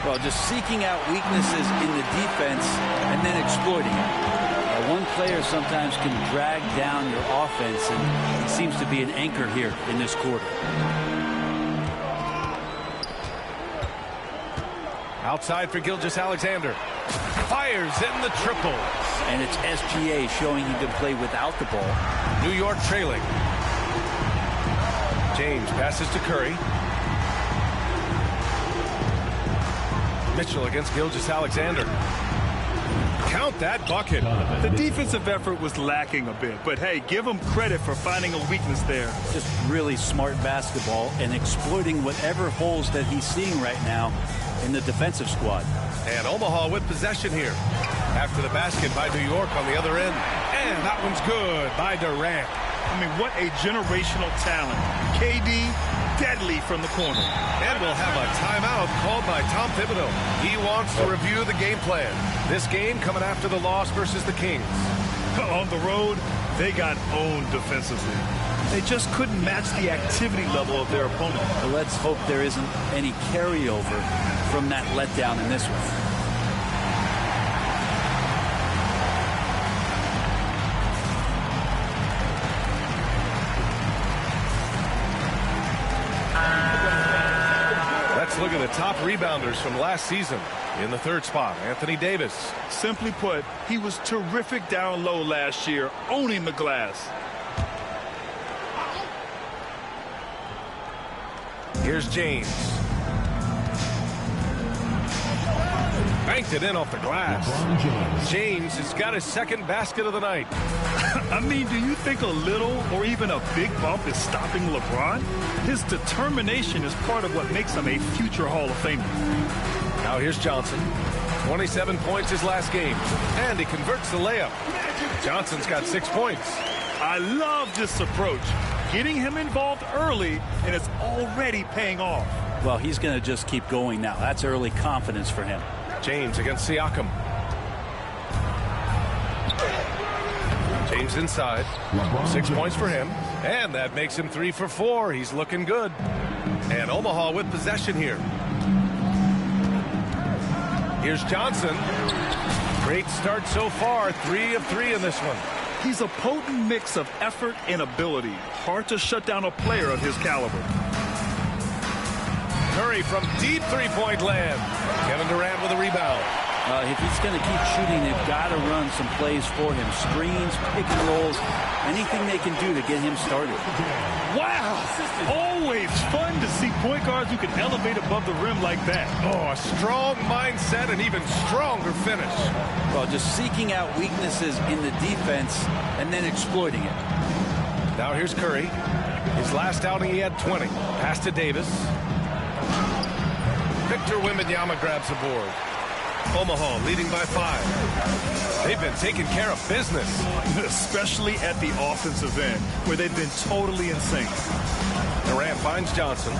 Well, just seeking out weaknesses in the defense and then exploiting it. One player sometimes can drag down your offense, and he seems to be an anchor here in this quarter. Outside for Gilgeous-Alexander. Fires in the triple. And it's SGA showing he can play without the ball. New York trailing. James passes to Curry. Mitchell against Gilgeous-Alexander. Count that bucket. The defensive effort was lacking a bit, but hey, give him credit for finding a weakness there. Just really smart basketball and exploiting whatever holes that he's seeing right now in the defensive squad. And Omaha with possession here. After the basket by New York on the other end. And that one's good by Durant. I mean, what a generational talent. KD, deadly from the corner. And we'll have a timeout called by Tom Thibodeau. He wants to review the game plan. This game coming after the loss versus the Kings. On the road, they got owned defensively. They just couldn't match the activity level of their opponent. So let's hope there isn't any carryover from that letdown in this one. Let's look at the top rebounders from last season. In the third spot, Anthony Davis. Simply put, he was terrific down low last year, owning the glass. Here's James. Banked it in off the glass. James has got his second basket of the night. I mean, do you think a little or even a big bump is stopping LeBron? His determination is part of what makes him a future Hall of Famer. Now here's Johnson. 27 points his last game. And he converts the layup. Johnson's got 6 points. I love this approach. Getting him involved early, and it's already paying off. Well, he's going to just keep going now. That's early confidence for him. James against Siakam. James inside. 6 points for him. And that makes him 3 for 4. He's looking good. And Omaha with possession here. Here's Johnson. Great start so far. 3 of 3 in this one. He's a potent mix of effort and ability. Hard to shut down a player of his caliber. Curry from deep three-point land. Kevin Durant with a rebound. If he's going to keep shooting, they've got to run some plays for him. Screens, pick and rolls, anything they can do to get him started. Wow! Always fun to see point guards who can elevate above the rim like that. Oh, a strong mindset and even stronger finish. Well, just seeking out weaknesses in the defense and then exploiting it. Now here's Curry. His last outing he had 20. Pass to Davis. Victor Wembanyama grabs the board. Omaha leading by 5. They've been taking care of business. Especially at the offensive end, where they've been totally in sync. Durant finds Johnson.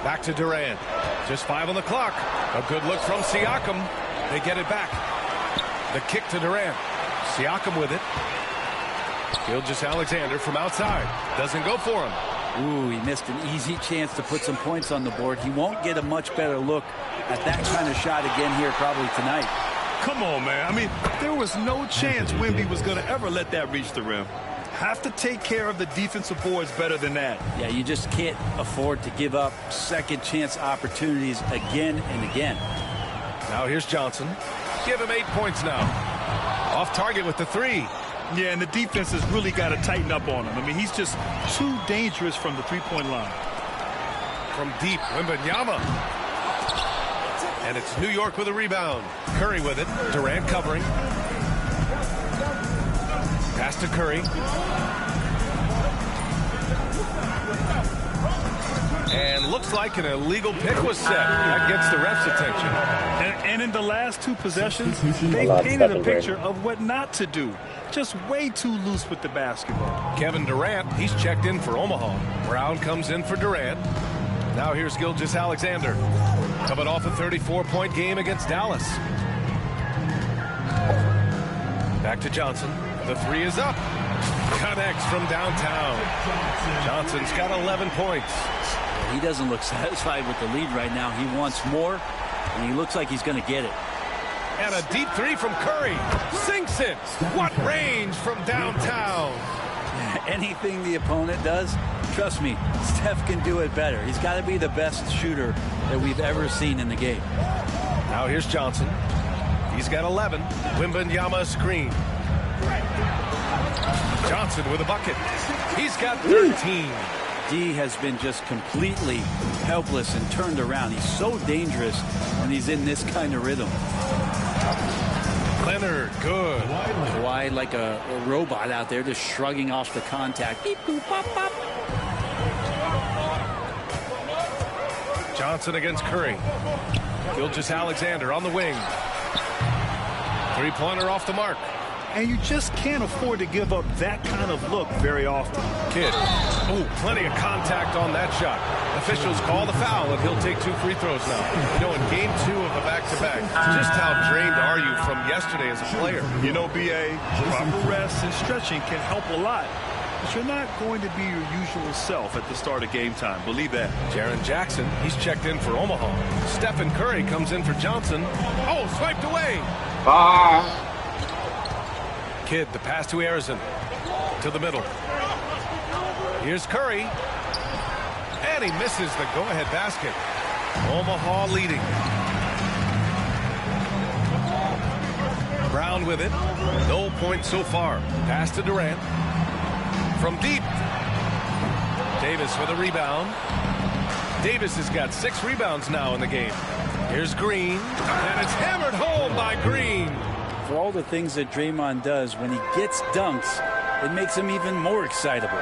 Back to Durant. Just 5 on the clock. A good look from Siakam. They get it back. The kick to Durant. Siakam with it. Gilgeous-Alexander from outside. Doesn't go for him. Ooh, he missed an easy chance to put some points on the board. He won't get a much better look at that kind of shot again here probably tonight. Come on, man. I mean, there was no chance Wemby was going to ever let that reach the rim. Have to take care of the defensive boards better than that. Yeah, you just can't afford to give up second chance opportunities again and again. Now here's Johnson. Give him 8 points now. Off target with the 3. Yeah, and the defense has really got to tighten up on him. I mean, he's just too dangerous from the three-point line. From deep, Wembanyama. And it's New York with a rebound. Curry with it. Durant covering. Pass to Curry. And looks like an illegal pick was set. That gets the ref's attention. And in the last 2 possessions, they painted a picture of what not to do. Just way too loose with the basketball. Kevin Durant, he's checked in for Omaha. Brown comes in for Durant. Now here's Gilgeous-Alexander. Coming off a 34-point game against Dallas. Back to Johnson. The 3 is up. Connects from downtown. Johnson's got 11 points. He doesn't look satisfied with the lead right now. He wants more, and he looks like he's going to get it. And a deep 3 from Curry. Sinks it. What range from downtown. Anything the opponent does, trust me, Steph can do it better. He's got to be the best shooter that we've ever seen in the game. Now here's Johnson. He's got 11. Wembanyama screen. Johnson with a bucket. He's got 13. D has been just completely helpless and turned around. He's so dangerous when he's in this kind of rhythm. Leonard, good. Wide like a robot out there, just shrugging off the contact. Beep, boop, pop, pop. Johnson against Curry. Gilgeous-Alexander on the wing. 3-pointer off the mark. And you just can't afford to give up that kind of look very often. Kidd. Oh, plenty of contact on that shot. Officials call the foul, and he'll take 2 free throws now. You know, in game 2 of a back-to-back, just how drained are you from yesterday as a player? You know, B.A., proper rest and stretching can help a lot. But you're not going to be your usual self at the start of game time. Believe that. Jaren Jackson, he's checked in for Omaha. Stephen Curry comes in for Johnson. Oh, swiped away. Kidd, the pass to Arizon. To the middle. Here's Curry. And he misses the go-ahead basket. Omaha leading. Brown with it. No points so far. Pass to Durant. From deep. Davis with a rebound. Davis has got 6 rebounds now in the game. Here's Green. And it's hammered home by Green. For all the things that Draymond does, when he gets dunks, it makes him even more excitable.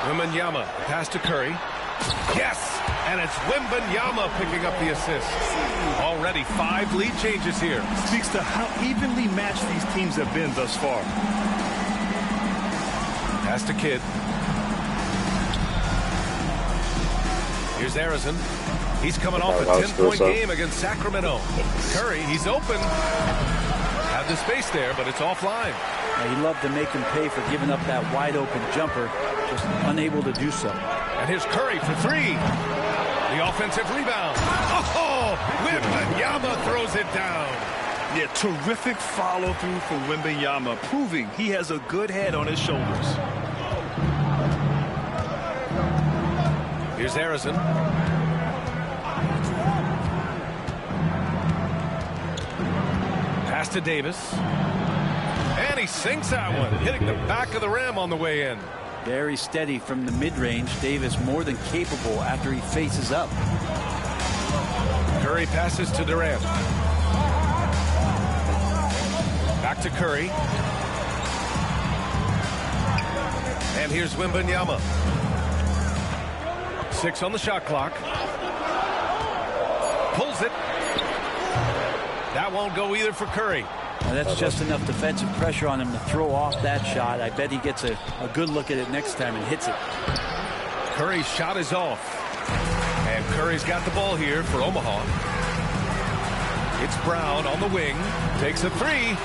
Wembanyama, pass to Curry. Yes! And it's Wembanyama picking up the assist. Already 5 lead changes here. Speaks to how evenly matched these teams have been thus far. Pass to Kidd. Here's Arizon. He's coming off a 10-point game against Sacramento. Curry, he's open. Had the space there, but it's offline. He loved to make him pay for giving up that wide-open jumper, just unable to do so. And here's Curry for 3. The offensive rebound. Oh, Wembanyama throws it down. Yeah, terrific follow-through from Wembanyama, proving he has a good head on his shoulders. Here's Arizon. Pass to Davis. And he sinks that one, hitting the back of the rim on the way in. Very steady from the mid-range. Davis more than capable after he faces up. Curry passes to Durant. Back to Curry. And here's Wembanyama. 6 on the shot clock. Pulls it. That won't go either for Curry. Now that's just enough defensive pressure on him to throw off that shot. I bet he gets a good look at it next time and hits it. Curry's shot is off. And Curry's got the ball here for Omaha. It's Brown on the wing. Takes a 3.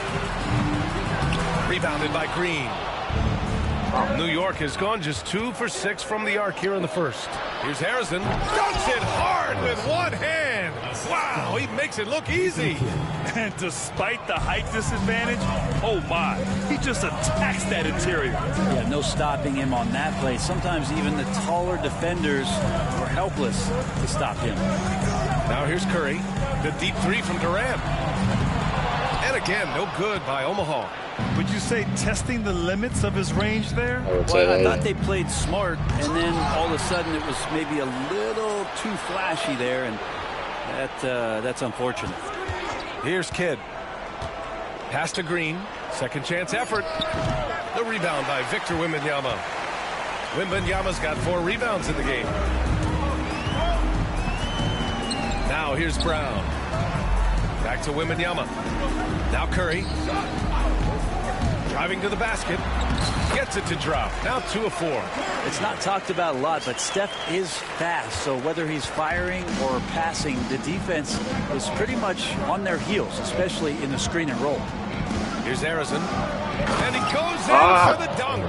Rebounded by Green. New York has gone just 2 for 6 from the arc here in the first. Here's Harrison. Dunks it hard with one hand. Wow, he makes it look easy. And despite the height disadvantage, oh my, he just attacks that interior. Yeah, no stopping him on that play. Sometimes even the taller defenders were helpless to stop him. Now here's Curry. The deep three from Durant. And again, no good by Omaha. Would you say testing the limits of his range there? Well, I thought they played smart, and then all of a sudden it was maybe a little too flashy there, and that's unfortunate. Here's Kidd. Pass to Green. Second chance effort. The rebound by Victor Wembanyama. Wembanyama's got 4 rebounds in the game. Now here's Brown. Back to Wembanyama. Now Curry. Driving to the basket. Gets it to drop. Now 2 of 4. It's not talked about a lot, but Steph is fast. So whether he's firing or passing, the defense is pretty much on their heels, especially in the screen and roll. Here's Arizon. And he goes in for the dunk.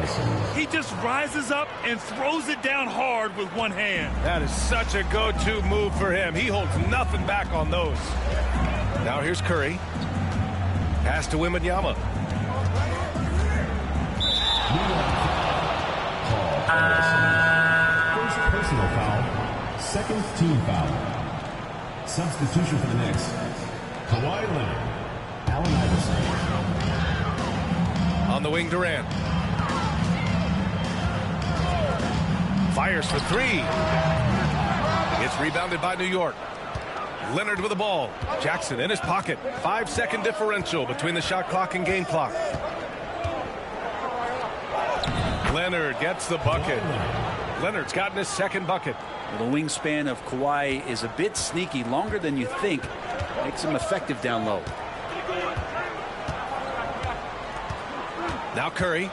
He just rises up and throws it down hard with one hand. That is such a go-to move for him. He holds nothing back on those. Now here's Curry. Pass to Wembanyama. First personal foul, second team foul. Substitution for the Knicks. Kawhi Leonard, Allen Iverson. On the wing, Durant. Fires for 3. It's rebounded by New York. Leonard with the ball. Jackson in his pocket. 5-second differential between the shot clock and game clock. Leonard gets the bucket. Leonard's gotten his second bucket. Well, the wingspan of Kawhi is a bit sneaky, longer than you think. Makes him effective down low. Now Curry.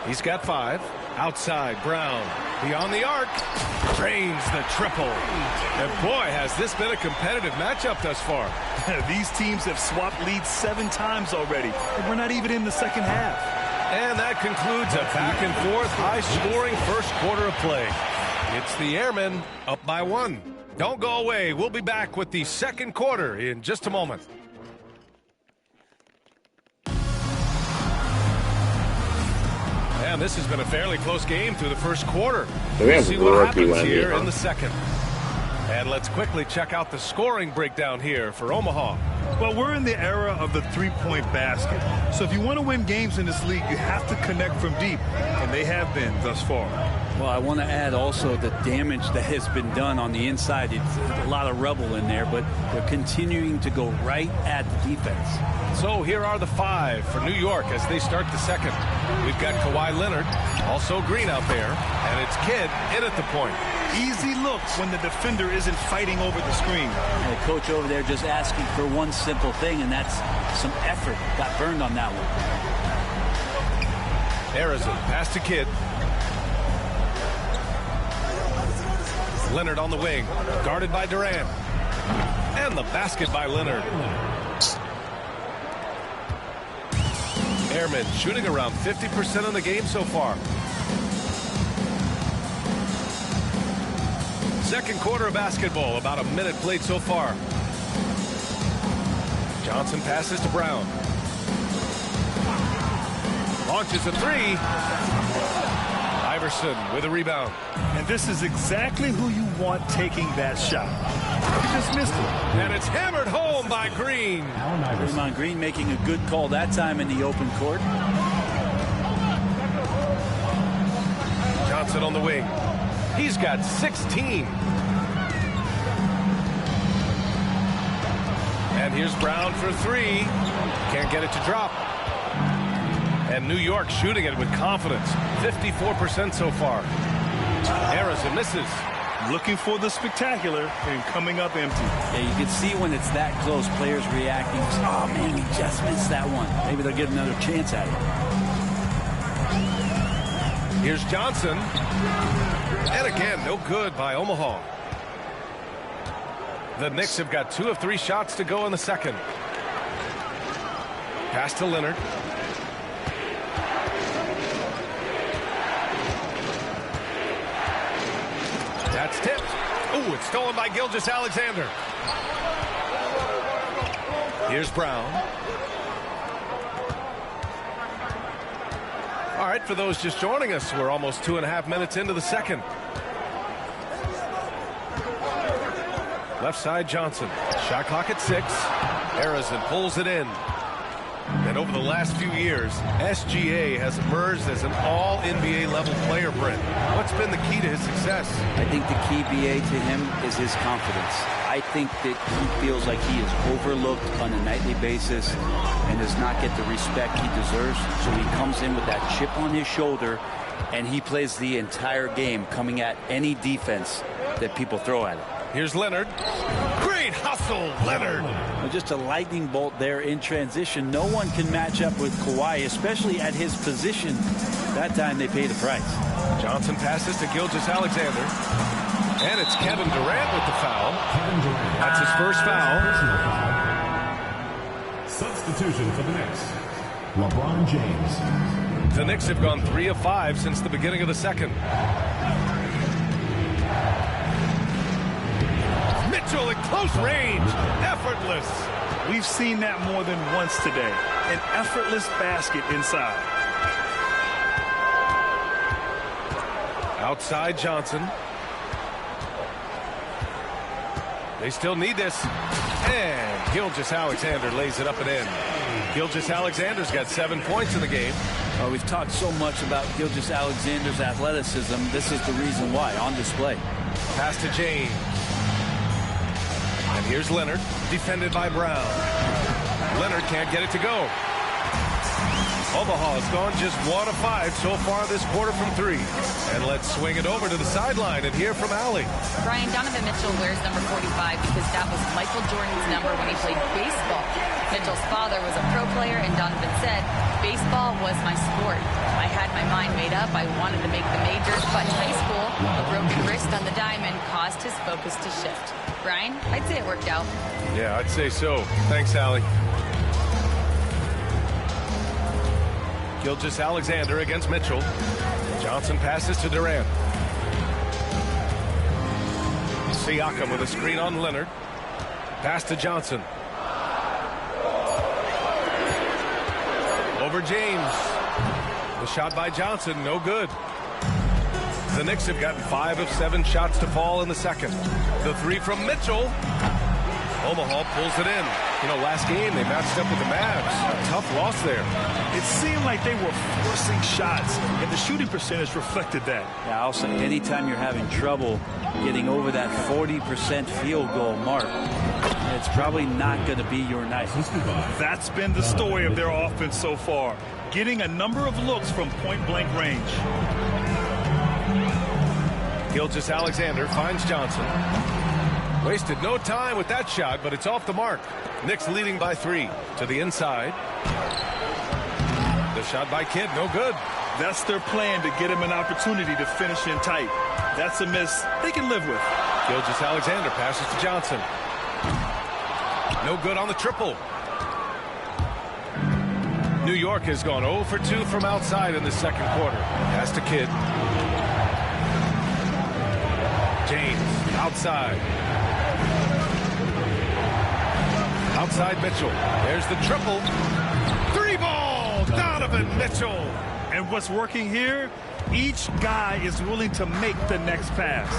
He's got 5. Outside, Brown. Beyond the arc. Drains the triple. And boy, has this been a competitive matchup thus far. These teams have swapped leads 7 times already. And we're not even in the second half. And that concludes a back-and-forth, high-scoring first quarter of play. It's the Airmen up by 1. Don't go away. We'll be back with the second quarter in just a moment. And this has been a fairly close game through the first quarter. We'll see what happens here in the second. And let's quickly check out the scoring breakdown here for Omaha. Well, we're in the era of the three-point basket. So if you want to win games in this league, you have to connect from deep. And they have been thus far. Well, I want to add also the damage that has been done on the inside. It's a lot of rubble in there, but they're continuing to go right at the defense. So here are the 5 for New York as they start the second. We've got Kawhi Leonard, also Green out there, and it's Kidd in at the point. Easy looks when the defender isn't fighting over the screen. And the coach over there just asking for one simple thing, and that's some effort. Got burned on that one. Arizon, pass to Kidd. Leonard on the wing, guarded by Durant. And the basket by Leonard. Airmen shooting around 50% in the game so far. Second quarter of basketball, about a minute played so far. Johnson passes to Brown. Launches a 3. Iverson with a rebound. And this is exactly who you want taking that shot. He just missed it. And it's hammered home by Green. Draymond Green making a good call that time in the open court. Johnson on the wing. He's got 16. And here's Brown for 3. Can't get it to drop. And New York shooting it with confidence. 54% so far. Arizon misses. Looking for the spectacular and coming up empty. Yeah, you can see when it's that close, players reacting. Oh, man, he just missed that one. Maybe they'll get another chance at it. Here's Johnson. And again, no good by Omaha. The Knicks have got 2 of 3 shots to go in the second. Pass to Leonard. That's tipped. Oh, it's stolen by Gilgeous-Alexander. Here's Brown. All right, for those just joining us, we're almost 2.5 minutes into the second. Left side Johnson. Shot clock at 6. Harrison pulls it in. And over the last few years, SGA has emerged as an all-NBA level player, Brent. What's been the key to his success? I think the key, BA, to him is his confidence. I think that he feels like he is overlooked on a nightly basis and does not get the respect he deserves. So he comes in with that chip on his shoulder, and he plays the entire game coming at any defense that people throw at him. Here's Leonard. Great hustle, Leonard. Well, just a lightning bolt there in transition. No one can match up with Kawhi, especially at his position. That time they paid a price. Johnson passes to Gilgeous-Alexander. And it's Kevin Durant with the foul. That's his first foul. Substitution for the Knicks, LeBron James. The Knicks have gone 3 of 5 since the beginning of the second. Mitchell at close range. Effortless. We've seen that more than once today. An effortless basket inside. Outside Johnson. They still need this. And Gilgeous-Alexander lays it up and in. Gilgeous-Alexander's got 7 points in the game. We've talked so much about Gilgeous-Alexander's athleticism. This is the reason why, on display. Pass to James. And here's Leonard, defended by Brown. Leonard can't get it to go. Omaha's gone just 1 of 5 so far this quarter from 3. And let's swing it over to the sideline and hear from Allie. Brian, Donovan Mitchell wears number 45 because that was Michael Jordan's number when he played baseball. Mitchell's father was a pro player, and Donovan said, baseball was my sport. I had my mind made up. I wanted to make the majors, but in high school, a broken wrist on the diamond caused his focus to shift. Brian, I'd say it worked out. Yeah, I'd say so. Thanks, Allie. Gilgeous-Alexander against Mitchell. Johnson passes to Durant. Siakam with a screen on Leonard. Pass to Johnson. Over James. The shot by Johnson, no good. The Knicks have gotten 5 of 7 shots to fall in the second. The 3 from Mitchell. Omaha pulls it in. You know, last game they matched up with the Mavs. A tough loss there. It seemed like they were forcing shots, and the shooting percentage reflected that. Yeah, I'll say anytime you're having trouble getting over that 40% field goal mark, it's probably not going to be your night. That's been the story of their offense so far, getting a number of looks from point-blank range. Gilgeous-Alexander finds Johnson. Wasted no time with that shot, but it's off the mark. Knicks leading by 3 to the inside. The shot by Kidd, no good. That's their plan, to get him an opportunity to finish in tight. That's a miss they can live with. Gilgeous-Alexander passes to Johnson. No good on the triple. New York has gone 0 for 2 from outside in the second quarter. Pass to Kidd. James outside. Outside Mitchell. There's the triple. 3-ball, Donovan Mitchell. And what's working here, each guy is willing to make the next pass.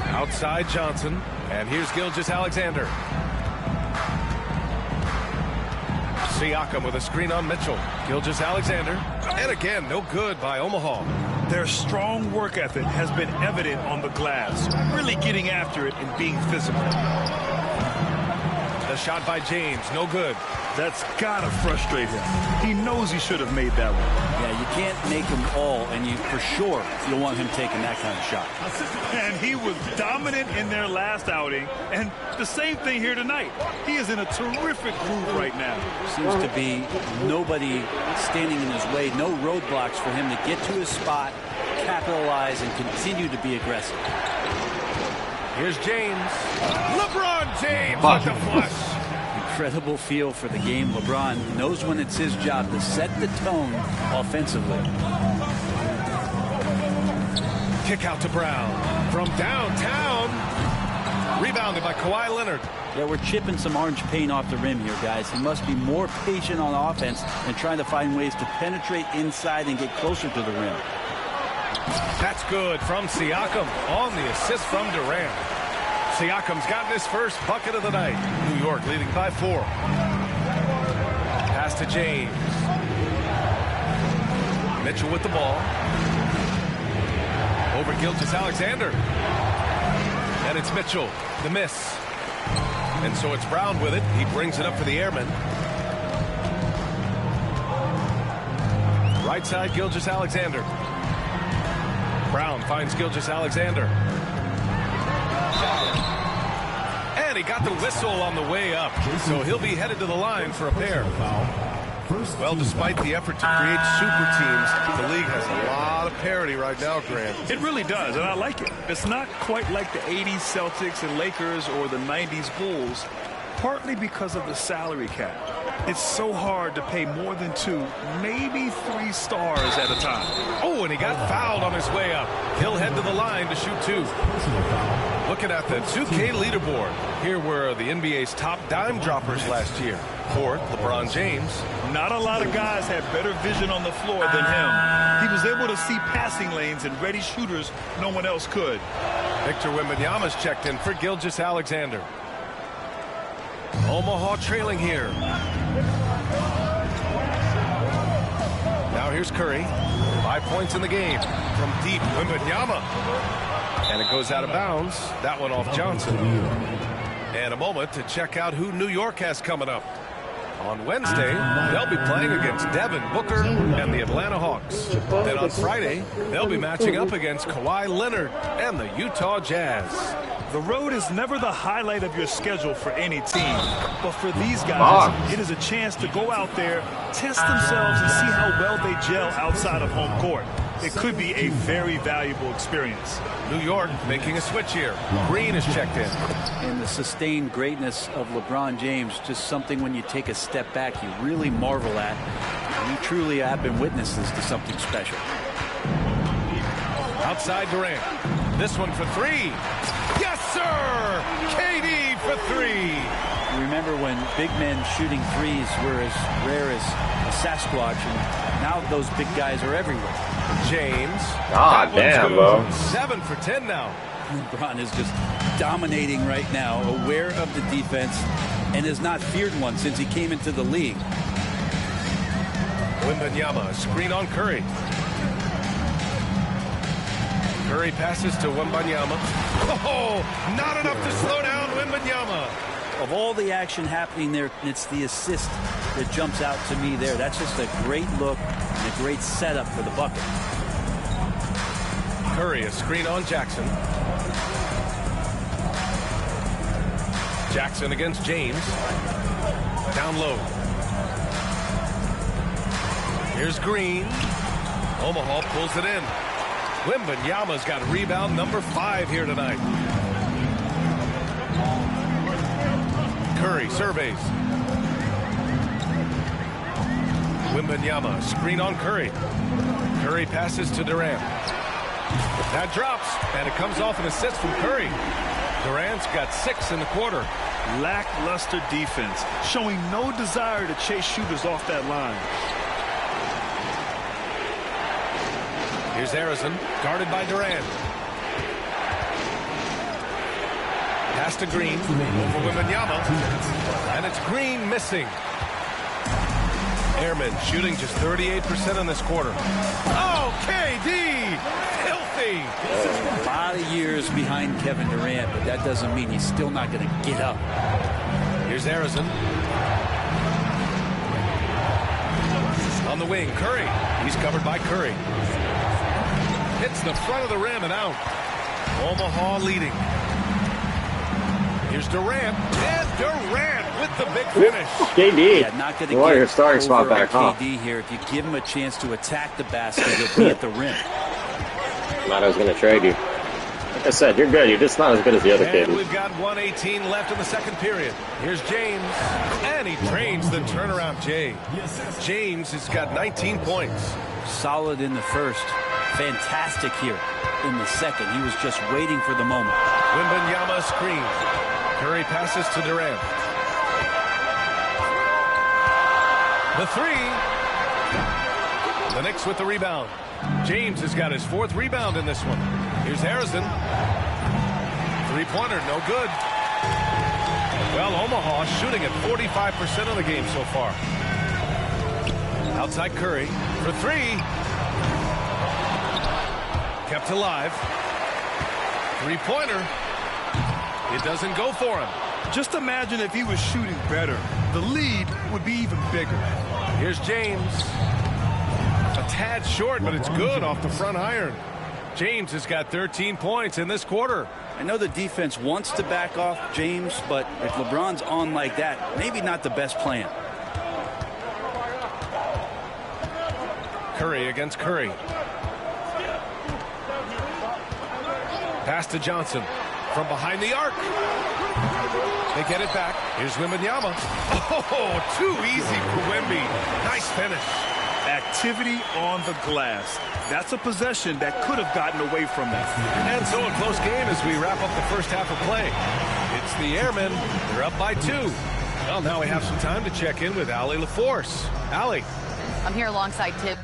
Outside Johnson. And here's Gilgeous-Alexander. Siakam with a screen on Mitchell. Gilgeous-Alexander. And again, no good by Omaha. Their strong work ethic has been evident on the glass, really getting after it and being physical. The shot by James, no good. That's gotta frustrate him. He knows he should have made that one. Yeah, you can't make them all, and you for sure you don't want him taking that kind of shot. And he was dominant in their last outing, and the same thing here tonight. He is in a terrific groove right now. Seems to be nobody standing in his way, no roadblocks for him to get to his spot, capitalize, and continue to be aggressive. Here's James. LeBron James with the flush. Incredible feel for the game. LeBron knows when it's his job to set the tone offensively. Kick out to Brown from downtown. Rebounded by Kawhi Leonard. Yeah, we're chipping some orange paint off the rim here, guys. He must be more patient on offense and trying to find ways to penetrate inside and get closer to the rim. That's good from Siakam on the assist from Durant. Siakam's gotten his first bucket of the night. New York leading by 4. Pass to James. Mitchell with the ball. Over Gilgeous-Alexander. And it's Mitchell. The miss. And so it's Brown with it. He brings it up for the Airmen. Right side, Gilgeous-Alexander. Brown finds Gilgeous-Alexander. And he got the whistle on the way up. So he'll be headed to the line for a pair. Well, despite the effort to create super teams, the league has a lot of parity right now, Grant. It really does, and I like it. It's not quite like the 80s Celtics and Lakers or the 90s Bulls, partly because of the salary cap. It's so hard to pay more than 2, maybe 3 stars at a time. Oh, and he got fouled on his way up. He'll head to the line to shoot 2. Looking at the 2K leaderboard, here were the NBA's top dime droppers last year. 4th, LeBron James. Not a lot of guys had better vision on the floor than him. He was able to see passing lanes and ready shooters no one else could. Victor Wembanyama's checked in for Gilgeous-Alexander. Omaha trailing here. Now here's Curry. 5 points in the game from deep. Wembanyama. And it goes out of bounds. That one off Johnson. And a moment to check out who New York has coming up. On Wednesday, they'll be playing against Devin Booker and the Atlanta Hawks. Then on Friday, they'll be matching up against Kawhi Leonard and the Utah Jazz. The road is never the highlight of your schedule for any team. But for these guys, it is a chance to go out there, test themselves, and see how well they gel outside of home court. It could be a very valuable experience. New York making a switch here. Green is checked in. And the sustained greatness of LeBron James, just something when you take a step back, you really marvel at. You truly have been witnesses to something special. Outside Durant. This one for 3. Yes, sir! KD for 3. You remember when big men shooting threes were as rare as a Sasquatch, and now those big guys are everywhere. James. God damn, bro. 7 for 10 now. LeBron is just dominating right now, aware of the defense, and has not feared one since he came into the league. Wembanyama, screen on Curry. Curry passes to Wembanyama. Oh, not enough to slow down Wembanyama. Of all the action happening there, it's the assist that jumps out to me there. That's just a great look and a great setup for the bucket. Curry, a screen on Jackson. Jackson against James. Down low. Here's Green. Omaha pulls it in. Wembanyama's got rebound number 5 here tonight. Curry surveys. Wembanyama, screen on Curry. Curry passes to Durant. That drops, and it comes off an assist from Curry. Durant's got 6 in the quarter. Lackluster defense, showing no desire to chase shooters off that line. Here's Harrison, guarded by Durant. Pass to Green, over Wembanyama, and it's Green missing. Airmen shooting just 38% in this quarter. Oh, KD! Filthy! A lot of years behind Kevin Durant, but that doesn't mean he's still not going to get up. Here's Harrison. On the wing, Curry. He's covered by Curry. Hits the front of the rim and out. Omaha leading. Here's Durant. And Durant with the big finish. KD. Yeah, not going to your get starting spot over back, huh? KD here. If you give him a chance to attack the basket, he'll be at the rim. Thought I was going to trade you. Like I said, you're good. You're just not as good as the other And KD. we've got 1:18 left in the second period. Here's James. And he drains the turnaround Jay. James has got 19 points. Solid in the first. Fantastic here in the second. He was just waiting for the moment. Wembanyama screen. Curry passes to Durant. The 3. The Knicks with the rebound. James has got his 4th rebound in this one. Here's Harrison. Three-pointer, no good. Well, Omaha shooting at 45% of the game so far. Outside Curry for 3. Kept alive. Three-pointer. It doesn't go for him. Just imagine if he was shooting better. The lead would be even bigger. Here's James. A tad short, but it's good off the front iron. James has got 13 points in this quarter. I know the defense wants to back off James, but if LeBron's on like that, maybe not the best plan. Curry against Curry. Pass to Johnson from behind the arc. They get it back. Here's Wembanyama. Oh, too easy for Wemby. Nice finish. Activity on the glass. That's a possession that could have gotten away from them. And so a close game as we wrap up the first half of play. It's the Airmen. They're up by 2. Well, now we have some time to check in with Allie LaForce. Allie. I'm here alongside Tip.